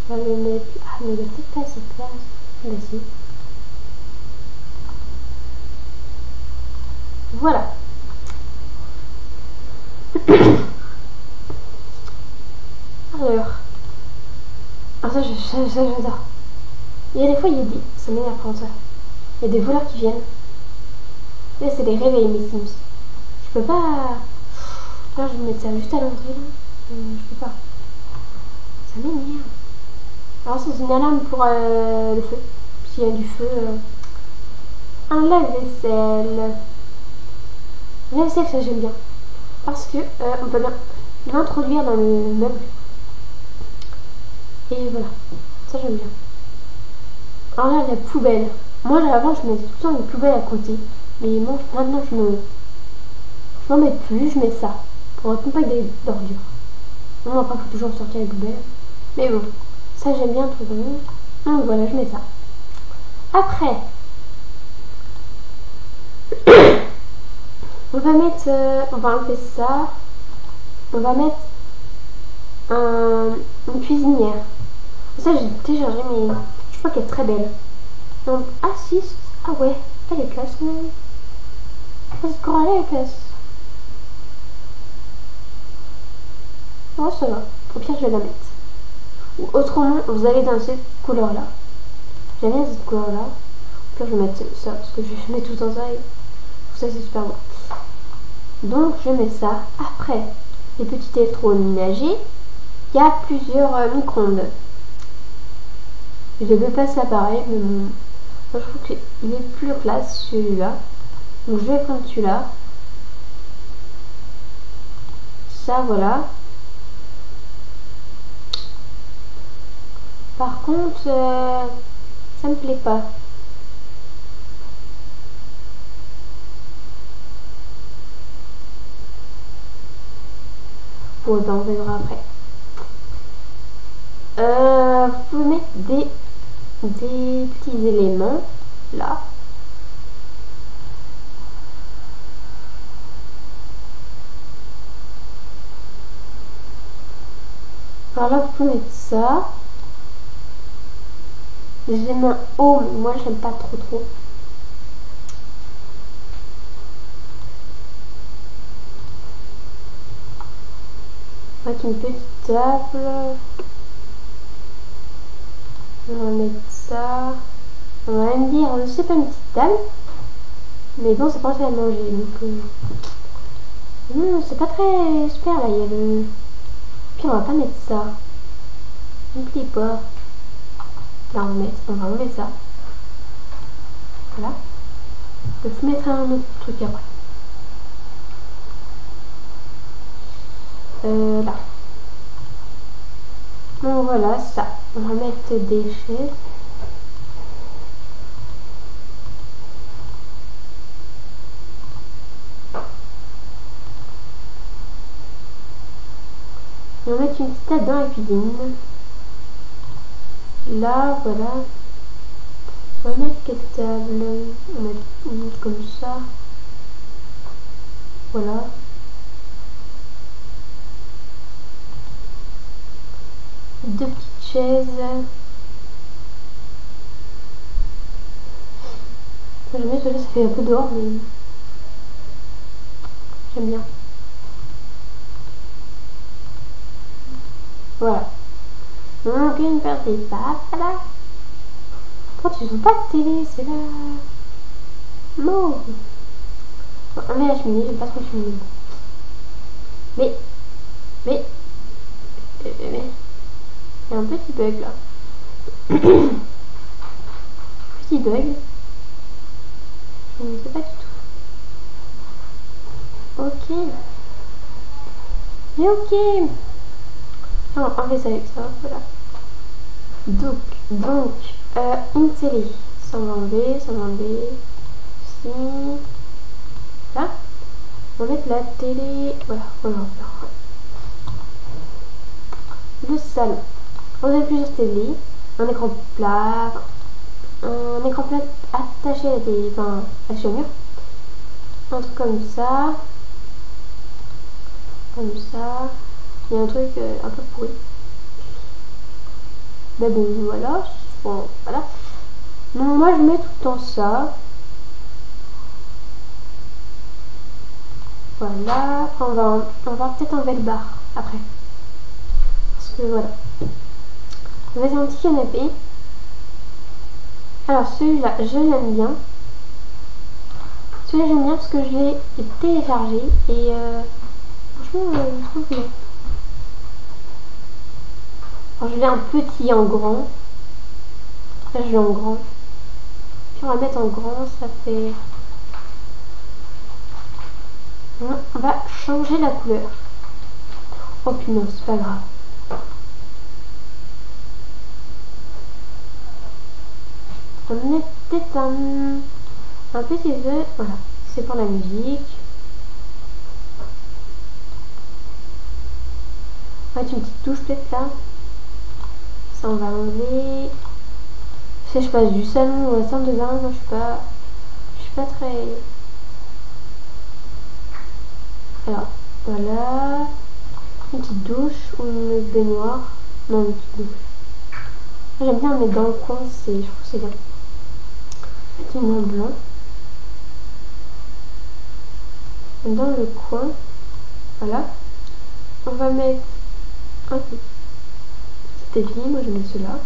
On va le mettre... Ah, mais il n'y a peut-être pas assez de place. Là, si. Voilà. Alors, ça j'adore. Il y a des fois, il y a des... Ça m'énerve quand ça. Il y a des voleurs qui viennent. Et là, c'est des réveils, mes Sims. Je peux pas... Là, je vais mettre ça juste à l'entrée, là. Je peux pas. Ça m'énerve. Alors, ça, c'est une alarme pour le feu. S'il y a du feu. Un lave-vaisselle. Le lave-vaisselle, ça, j'aime bien. Parce que on peut l'introduire dans le meuble. Et voilà. Ça, j'aime bien. Alors là, la poubelle. Moi, avant, je mettais tout le temps une poubelle à côté. Mais moi, maintenant, je m'en mets plus. Je mets ça. Pour accompagner des ordures. Non, après, il faut toujours sortir les poubelles. Mais bon. Ça, j'aime bien le truc. Donc voilà, je mets ça. Après, on va mettre... on va enlever ça. On va mettre une cuisinière. Ça, j'ai téléchargé, mais je crois qu'elle est très belle. Donc, assiste. Ah ouais, elle est classe, mais... Cette corale, elle est classe. Ouais, ça va. Au pire, je vais la mettre. Ou autrement, vous allez dans cette couleur-là. J'aime bien cette couleur-là. Au pire, je vais mettre ça parce que je mets tout le temps ça et ça, c'est super beau. Donc, je mets ça. Après, les petits électroménagers, il y a plusieurs micro-ondes. Je vais pas ça pareil, mais bon, moi, je trouve qu'il est plus classe celui-là. Donc, je vais prendre celui-là. Ça, voilà. Par contre, ça me plaît pas. Ouais, ben on verra après. Vous pouvez mettre des petits éléments là. Alors là, vous pouvez mettre ça. Des éléments hauts, mais moi j'aime pas trop. Avec une petite table. On va mettre ça. On va me dire, c'est pas une petite table. Mais bon, c'est pas fait à manger. Donc, non, c'est pas très super là. Il y a le. Puis on va pas mettre ça. N'oublie pas. Là, on va enlever ça. Voilà. Je vais mettre un autre truc après. Là. Donc voilà, ça. On va mettre des chaises. Et on va mettre une petite table dans la cuisine. Là, voilà. On va mettre quelle table? On va mettre une comme ça. Voilà. Deux petites chaises. J'aime bien celui-là, ça fait un peu dehors, mais j'aime bien. Voilà. Donc une paire des pattes, voilà. Quand ils ont pas de télé, c'est là. Non. On met la cheminée, j'aime pas trop la cheminée. Mais. Il y a un petit bug là. Petit bug. Je ne sais pas du tout. Ok. Mais ok. On va enlever ça avec ça, voilà. Donc une télé. Ça on va enlever. Si. Là. On va mettre la télé. Voilà, voilà. Le salon. On a plusieurs télés. Un écran plat. Un écran plat attaché à la télé. Enfin, attaché au mur. Un truc comme ça. Comme ça. Il y a un truc un peu pourri. Mais bon, voilà. Bon, voilà. Donc, moi, je mets tout le temps ça. Voilà. Après, on va peut-être enlever le bar après. Parce que voilà. On va faire un petit canapé. Alors, celui-là, je l'aime bien. Celui-là, j'aime bien parce que je l'ai téléchargé. Et franchement, je trouve bien. Alors, je l'ai en petit, en grand. Là, je l'ai en grand. Puis on va le mettre en grand, ça fait... On va changer la couleur. Oh puis non, c'est pas grave. On met peut-être un petit jeu. Voilà, c'est pour la musique. On va mettre une petite touche peut-être là. Ça on va enlever. Si je passe du salon à la salle de bain, moi je suis pas très... Alors, voilà. Une petite douche ou une baignoire. Non, une petite douche. J'aime bien mettre dans le coin, je trouve que c'est bien. Petit en blanc. Dans le coin. Voilà. On va mettre un petit évier, moi je mets cela.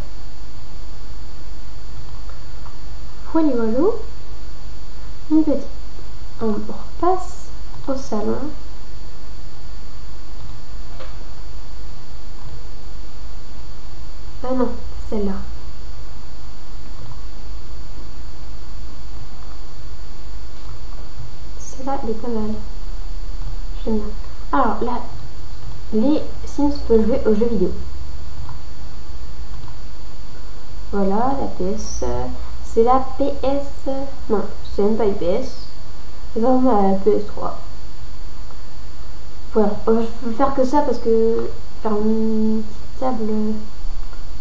Voilà, une petite. On repasse au salon. Ah non, celle-là. Celle-là, elle est pas mal. J'aime bien. Alors là, les Sims peuvent jouer aux jeux vidéo. Voilà, la PS. C'est la PS. Non, c'est même pas une PS. C'est vraiment la PS3. Voilà, je vais faire que ça parce que faire une petite table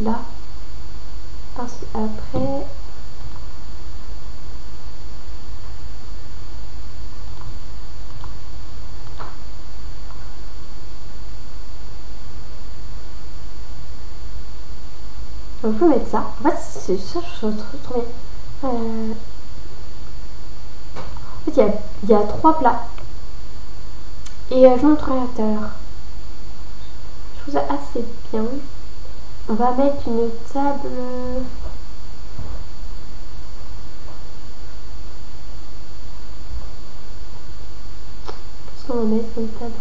là. Parce qu'après. On peut mettre ça. En fait, c'est ça, je trouve trop bien. En fait, il y a 3 plats. Et je montrerai à tout à l'heure. Je trouve ça assez bien. On va mettre une table. Qu'est-ce qu'on va mettre comme table?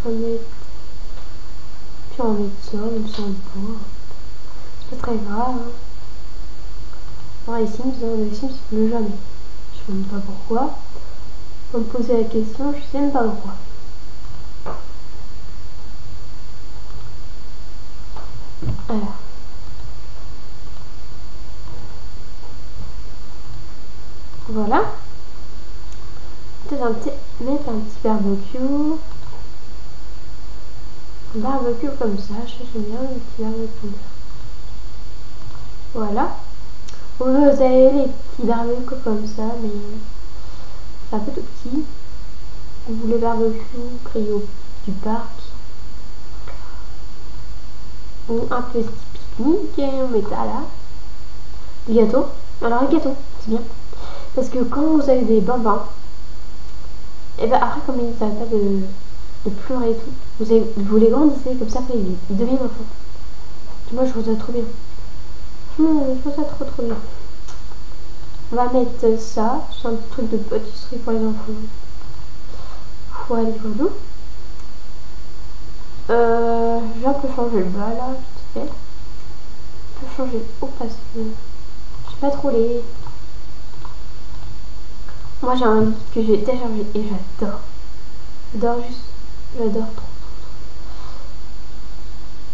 On va mettre. Puis on va mettre ça, même si on le boit. C'est pas très grave. Hein. Alors les Sims, ils ne jamais. Je sais même pas pourquoi. On me poser la question, je sais même pas pourquoi. Alors. Voilà. Peut-être mettre un petit barbecue. Un barbecue comme ça, j'aime bien le petit barbecue. Voilà. Vous avez les petits barbecues comme ça, mais c'est un peu tout petit. Vous voulez barbecue, cryo du parc. Ou un petit pique-nique, on met ça là. Des gâteaux. Alors les gâteaux, c'est bien. Parce que quand vous avez des bambins, et ben après comme ils n'arrêtent pas de pleurer et tout, vous les grandissez comme ça, après ils deviennent enfants. Moi je trouve ça trop bien. Je trouve ça trop bien. On va mettre ça, c'est un petit truc de pâtisserie pour les enfants. Voilà. Je vais un peu changer le bas là, vite fait. Je peux changer le haut parce que j'ai pas trop les. Moi j'ai un lit que j'ai téléchargé et j'adore. J'adore trop.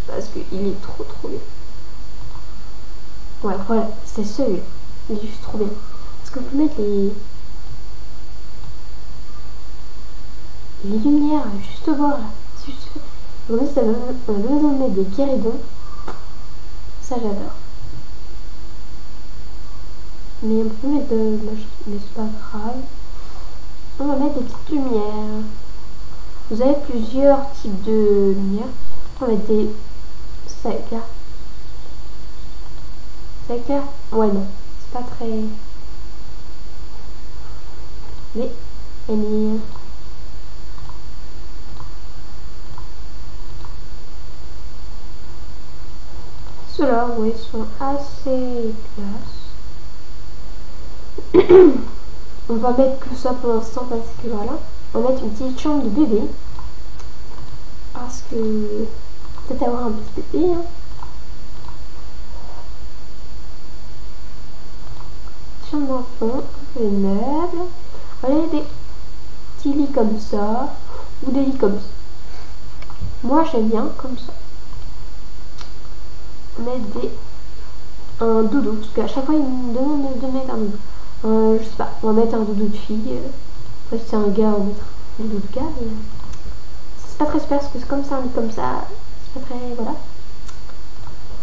Parce qu'il est trop bien. Ouais, voilà, c'est celui-là. Il est juste trop bien. Est-ce que vous pouvez mettre les lumières juste au bord là? Juste... On a besoin de mettre des guéridons. Ça j'adore. Mais on peut mettre de la... Mais c'est pas grave. On va mettre des petites lumières. Vous avez plusieurs types de lumières. On va mettre des... Ça éclaire. Ça éclaire? Ouais, non. C'est pas très... Mais... Ceux-là, oui, sont assez classe. On va mettre que ça pour l'instant parce que voilà. On va mettre une petite chambre de bébé. Parce que... Peut-être avoir un petit bébé, hein. Chambre d'enfant, les meubles. Voilà des petits lits comme ça. Ou des lits comme ça. Moi j'aime bien comme ça. Mettre un doudou. Parce qu'à chaque fois ils me demandent de mettre un doudou. Je sais pas, on va mettre un doudou de fille. Après si c'est un gars on va mettre un doudou de gars. Mais c'est pas très super parce que c'est comme ça, un lit comme ça. C'est pas très... Voilà.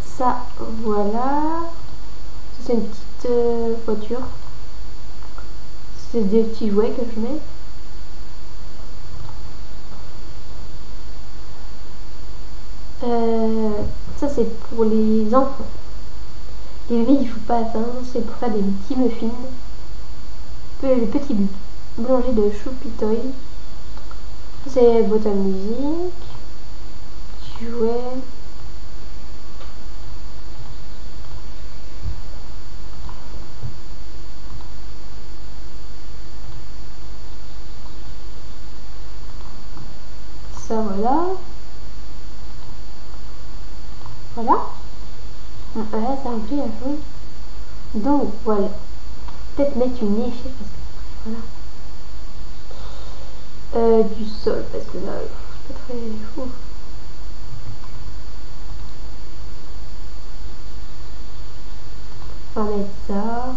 Ça, voilà. Ça c'est une petite voiture. C'est des petits jouets que je mets. Ça c'est pour les enfants. Les bébés ils jouent pas à ça, c'est pour faire des petits muffins. Les petits buts. Boulanger de Choupitoy. C'est boîte à musique. Jouet. Ça voilà. Voilà. Là ça remplit la chose. Donc voilà. Peut-être mettre une échelle parce que voilà. Du sol parce que là c'est pas très fou. On va mettre ça.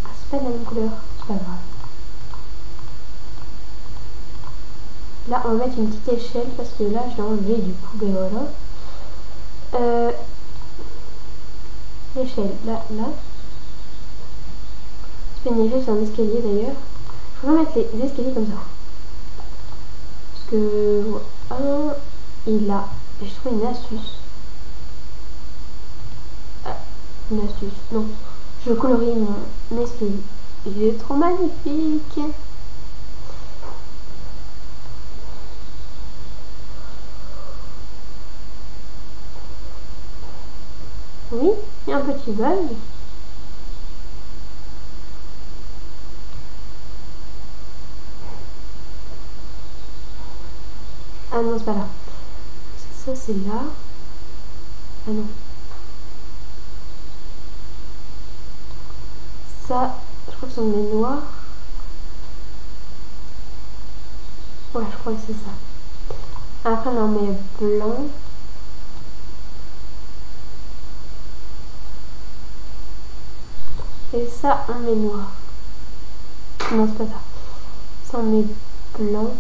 Ah, c'est pas de la même couleur, c'est pas grave. Là on va mettre une petite échelle parce que là je l'ai enlevé du coup, ben voilà. L'échelle, là. C'est pas une échelle, c'est un escalier d'ailleurs. Je vais mettre les escaliers comme ça. Parce que voilà. Et là, je trouve une astuce. Ah, une astuce, non. Je colorie mon escalier. Il est trop magnifique. Oui, il y a un petit bug. Ah non, c'est pas là. Ça, c'est là. Ah non. Ça, je crois que c'est des noirs. Ouais, je crois que c'est ça. Après, on en met blanc. Et ça, on met noir. Non, c'est pas ça. Ça, on met blanc.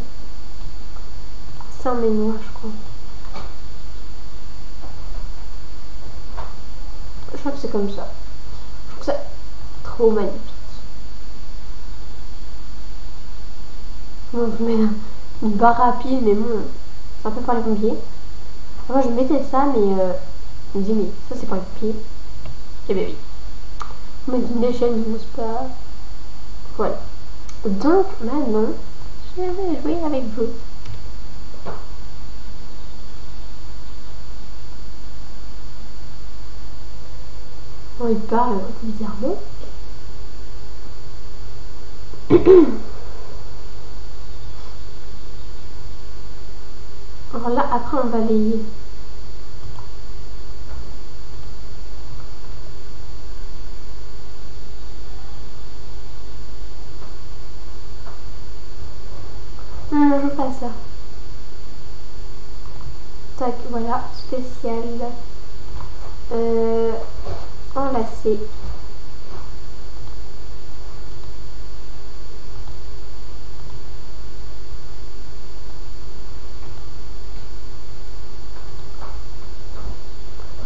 Ça, on met noir, je crois. Je crois que c'est comme ça. Je trouve ça trop magnifique. Bon, je mets une barre à pied, mais bon, c'est un peu pour les pompiers. Moi, je mettais ça, mais je me disais, mais ça, c'est pour les pompiers. Et bien oui. On met une échelle, ne mousse pas. Voilà. Donc, maintenant, je vais jouer avec vous. Bon, il parle un peu bizarrement. Alors là, après, on va les... Non, je veux pas ça. Tac, voilà, spécial. Enlacé.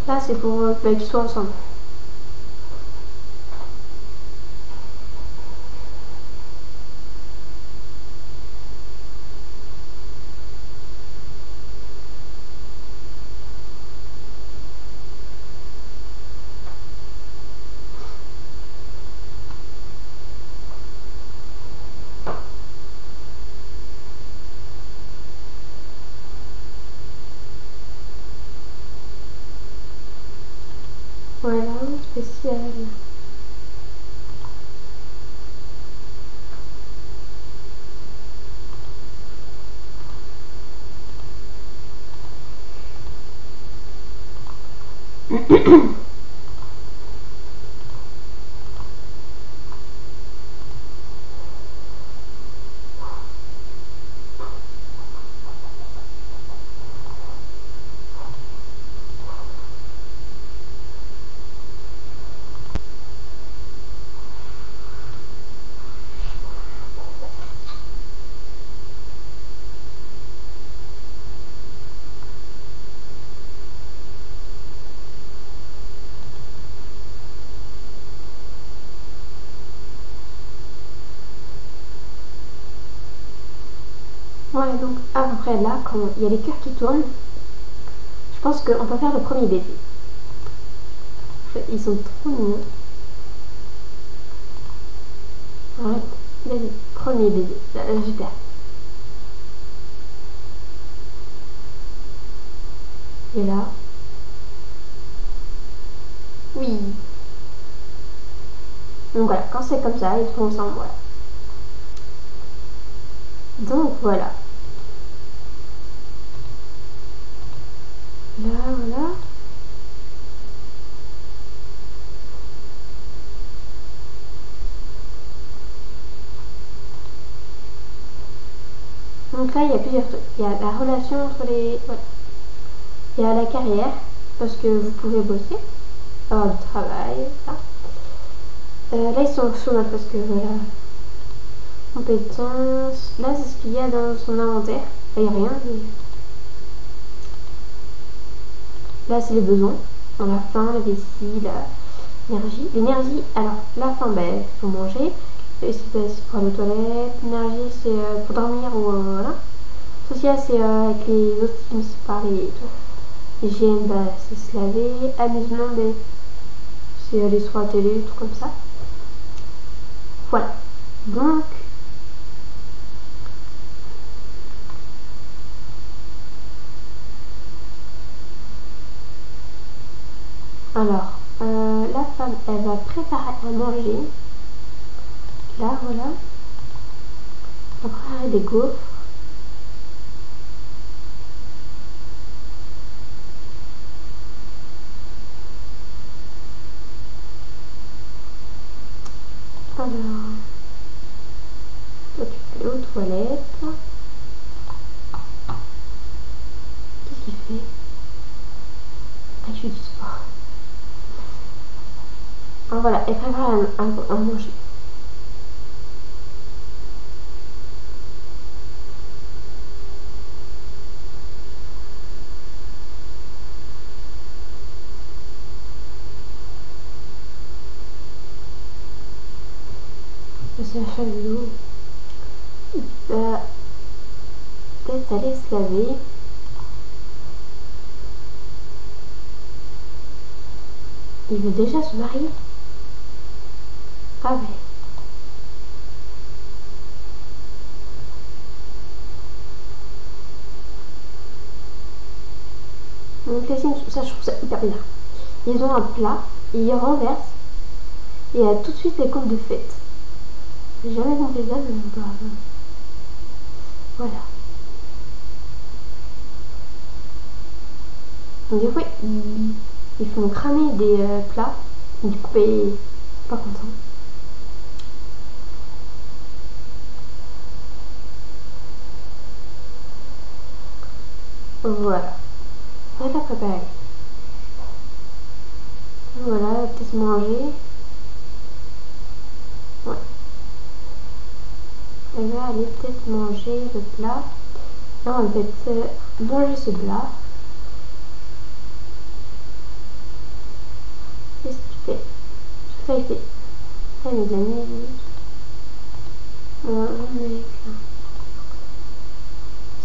Là, c'est pour qu'ils soient ensemble. Voilà, spécial. Voilà, donc à peu près là, quand il y a les cœurs qui tournent, je pense qu'on peut faire le premier baiser. Ils sont trop mignons. Arrête, baiser. premier baiser. Là, j'ai perdu. Et là. Oui. Donc voilà, quand c'est comme ça, ils sont ensemble, voilà. Donc voilà. Là, voilà. Donc là, il y a plusieurs trucs. Il y a la relation entre les... Voilà. Il y a la carrière, parce que vous pouvez bosser, avoir du travail, ça. Là, ils sont chômage parce que, voilà, compétences. Là, c'est ce qu'il y a dans son inventaire. Là, il n'y a rien. Mais... Là, c'est les besoins. Dans la faim, la vessie, l'énergie. L'énergie, alors, la faim, ben, il faut manger. C'est pour aller aux toilettes. L'énergie, c'est pour dormir ou voilà. Social, c'est avec les autres teams, c'est parler et tout. Hygiène, bah, c'est se laver. Amusement, bah, c'est aller sur la télé, tout comme ça. Voilà. Donc, alors, la femme, elle va préparer à manger. Là, voilà. Elle va préparer des gaufres. Alors, toi tu peux aller aux toilettes. Qu'est-ce qu'il fait? Ah, il fait du sport. Alors voilà, elle prépare à manger. C'est la chasse de l'eau. Il va peut-être aller se laver. Il veut déjà se marier. Ah ouais. Donc les signes, ça je trouve ça hyper bien. Ils ont un plat, ils renversent et il y a tout de suite les coupes de fête. J'ai jamais compris ça, mais bah, voilà. Donc des fois ils font cramer des plats, du coup ils sont pas contents. Voilà. Elle a préparé. Voilà, elle va peut-être manger. Ouais. Elle va aller peut-être manger le plat. Non, elle va peut-être manger ce plat. Qu'est-ce qu'il fait? Ça, il fait. Elle met de la musique. Voilà, mec.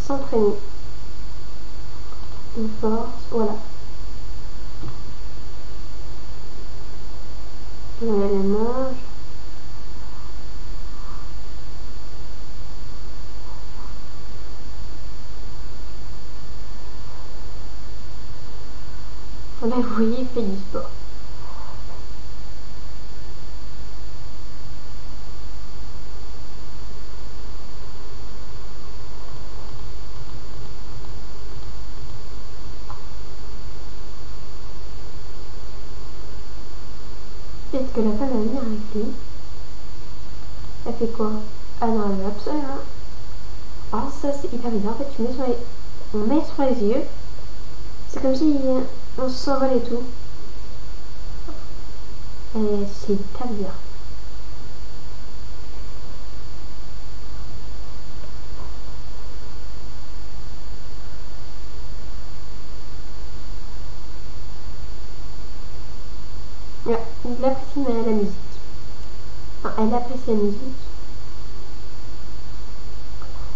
S'entraîner. De force, voilà. Elle mange. Là, vous voyez, il fait du sport. Peut-être que la femme va venir avec lui. Elle fait quoi? Ah non, elle veut absolument. Alors ça, c'est hyper bizarre. En fait, on met sur les yeux. C'est comme si on s'envole et tout. Et c'est hyper bizarre. Ouais, il apprécie la musique. Enfin, elle apprécie la musique.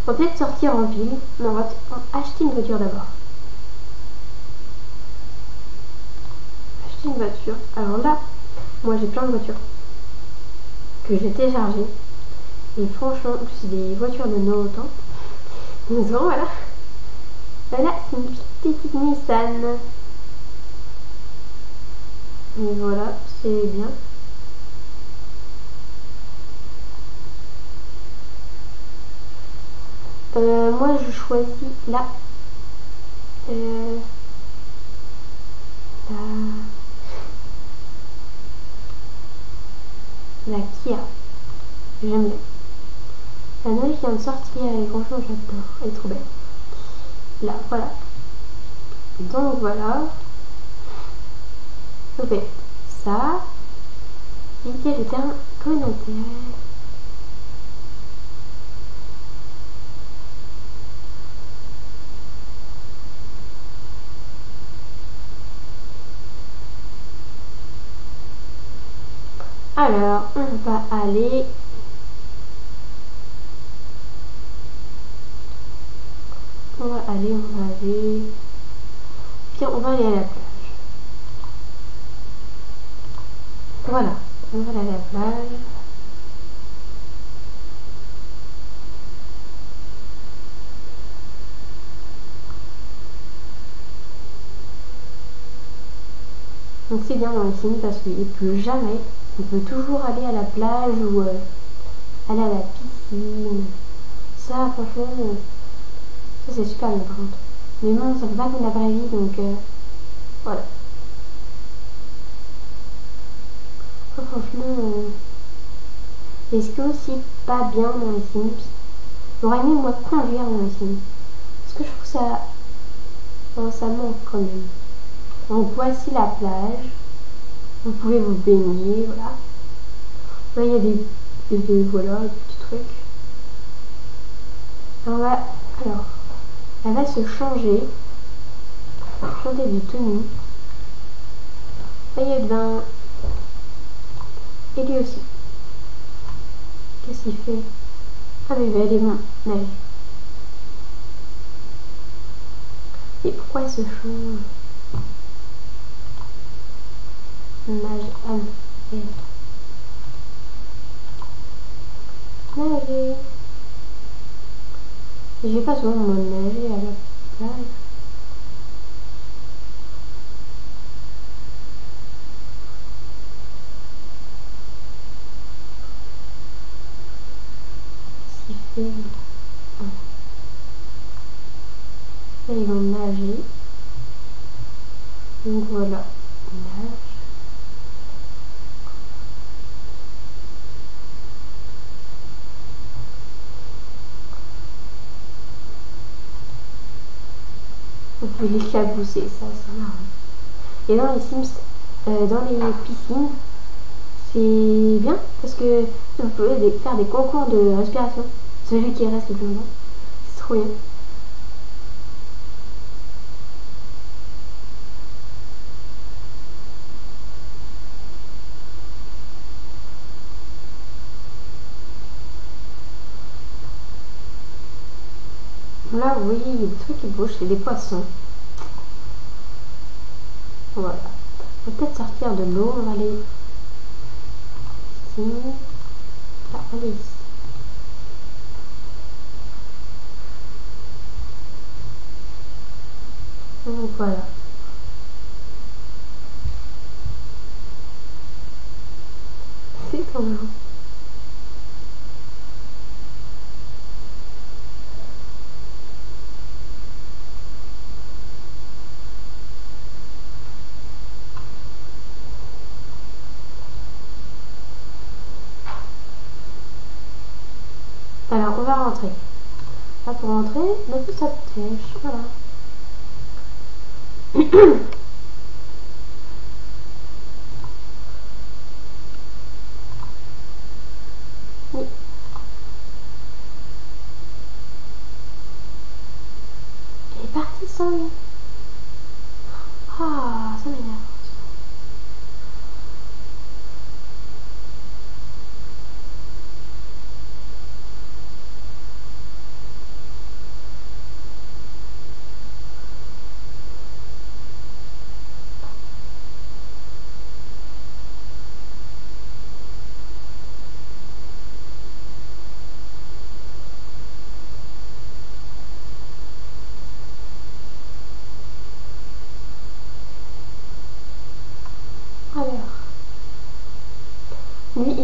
On va peut-être sortir en ville, mais on va peut-être acheter une voiture d'abord. Acheter une voiture. Alors là, moi j'ai plein de voitures que j'ai téléchargées. Et franchement, en plus c'est des voitures de nos temps. Donc voilà. Là, c'est une petite Nissan. Et voilà, c'est bien. Moi, je choisis la Kia. J'aime bien. La nouvelle qui vient de sortir et franchement, j'adore. Elle est trop belle. Là, voilà. Donc voilà. Je fais ça. Éviter le terme communautaire. Alors, on va aller. Puis on va aller à la plage. Voilà, on va aller à la plage. Donc c'est bien dans les films parce qu'il ne pleut jamais. On peut toujours aller à la plage ou aller à la piscine. Ça, franchement, ça c'est super bien par contre. Mais bon, ça fait pas comme la vraie vie, donc voilà. Franchement, et ce qui est aussi pas bien dans les Sims, j'aurais aimé moi conduire dans les Sims. Parce que je trouve ça, ça manque quand même. Donc voici la plage. Vous pouvez vous baigner, voilà. Là il y a des voilà, des petits trucs. Alors, elle va se changer de tenue. Là il y a bien. Et lui aussi. Qu'est-ce qu'il fait? Ah mais il va aller nager. Et pourquoi elle se change? Nage, nager. Je vais pas souvent me nager à la plage. Qu'est-ce qu'il fait? Là, ils vont nager. Donc voilà, nage. Vous pouvez l'éclabousser, ça c'est marrant. Et dans les Sims, dans les piscines, c'est bien parce que vous pouvez faire des concours de respiration. Celui qui reste le plus longtemps, c'est trop bien. Là, vous voyez, il y a des trucs qui bougent, c'est des poissons. Voilà. On va peut-être sortir de l'eau, on va aller ici. Ah, allez ici. Donc voilà. C'est trop marrant. Alors, on va rentrer. Là, pour rentrer, on appuie sa flèche. Voilà. Oui. Elle est partie sans lui. Ah, ça m'énerve.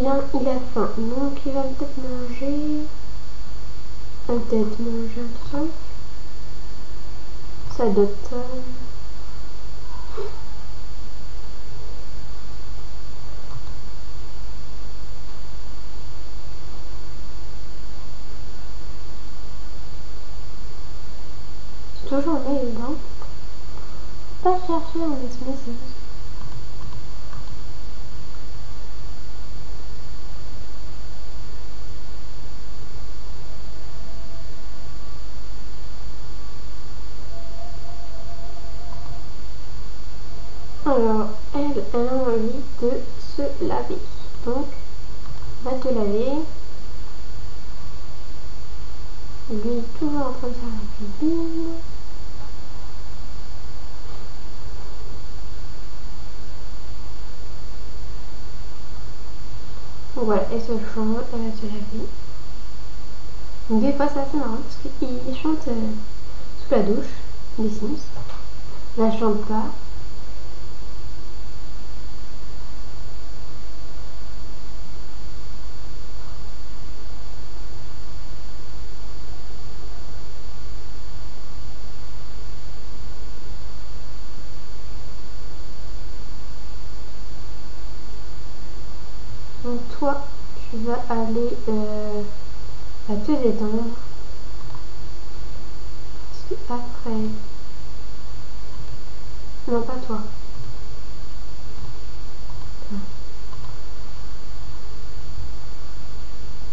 bien, il a faim, donc il va peut-être manger. Peut-être manger un truc. Ça doit être... toujours mail, hein. Pas chercher un SMS. Alors, elle a envie de se laver. Donc, va te laver. Lui, toujours en train de faire la cuisine. Donc voilà, elle se change, elle va se laver. Donc des fois, c'est assez marrant parce qu'il chante sous la douche, des Sims. Là, elle chante pas. Donc toi, tu vas aller te détendre. Parce que après... Non, pas toi.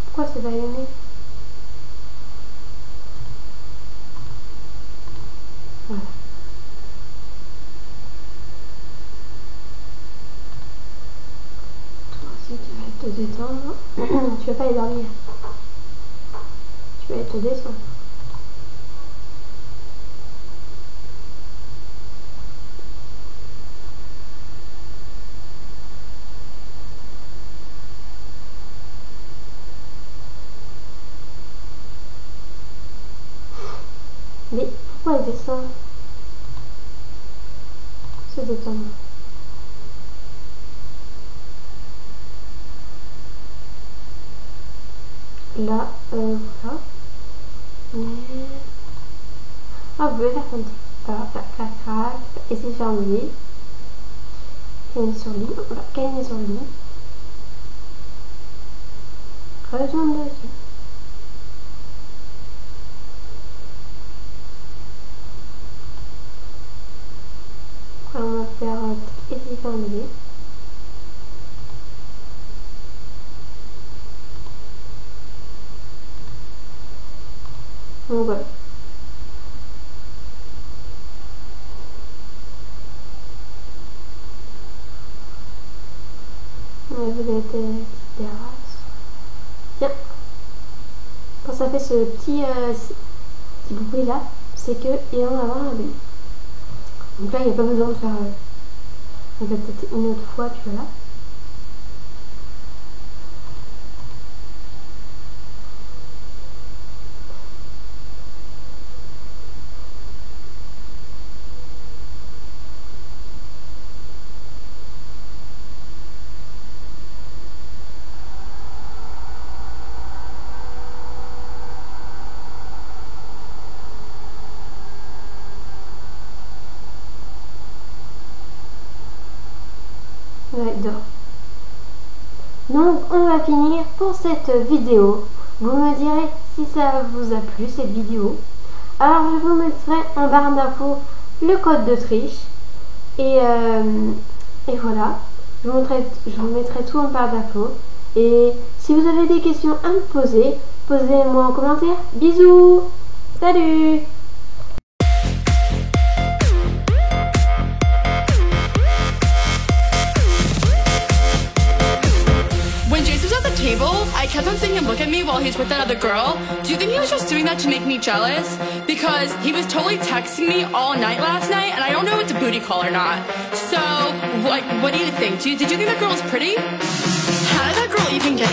Pourquoi c'est pas allumé? Voilà. Toi aussi, tu vas te détendre. Tu vas pas aller dormir. Tu vas aller te descendre. Mais pourquoi elle descend? Se détendre. Là, voilà. Mais... Ah, vous pouvez faire comme ça. Alors, faire crac crac, essayer de faire un lit. Câliner sur le lit. On va câliner sur le lit. Retourne dessus. Après, on va faire essayer de faire un bébé. Donc voilà. Vous avez petite terrasse. Tiens. Quand ça fait ce petit bruit là, c'est qu'il va en avoir un bébé. Donc là, il n'y a pas besoin de faire... on va peut-être une autre fois, tu vois là. Ouais, dors. Donc on va finir pour cette vidéo. Vous me direz si ça vous a plu cette vidéo. Alors je vous mettrai en barre d'infos le code de triche. Et voilà. Je vous mettrai tout en barre d'infos. Et si vous avez des questions à me poser, posez-moi en commentaire. Bisous. Salut. Table, I kept on seeing him look at me while he's with that other girl. Do you think he was just doing that to make me jealous? Because he was totally texting me all night last night, and I don't know if it's a booty call or not. So, like, what do you think? Did you think that girl was pretty? How did that girl even get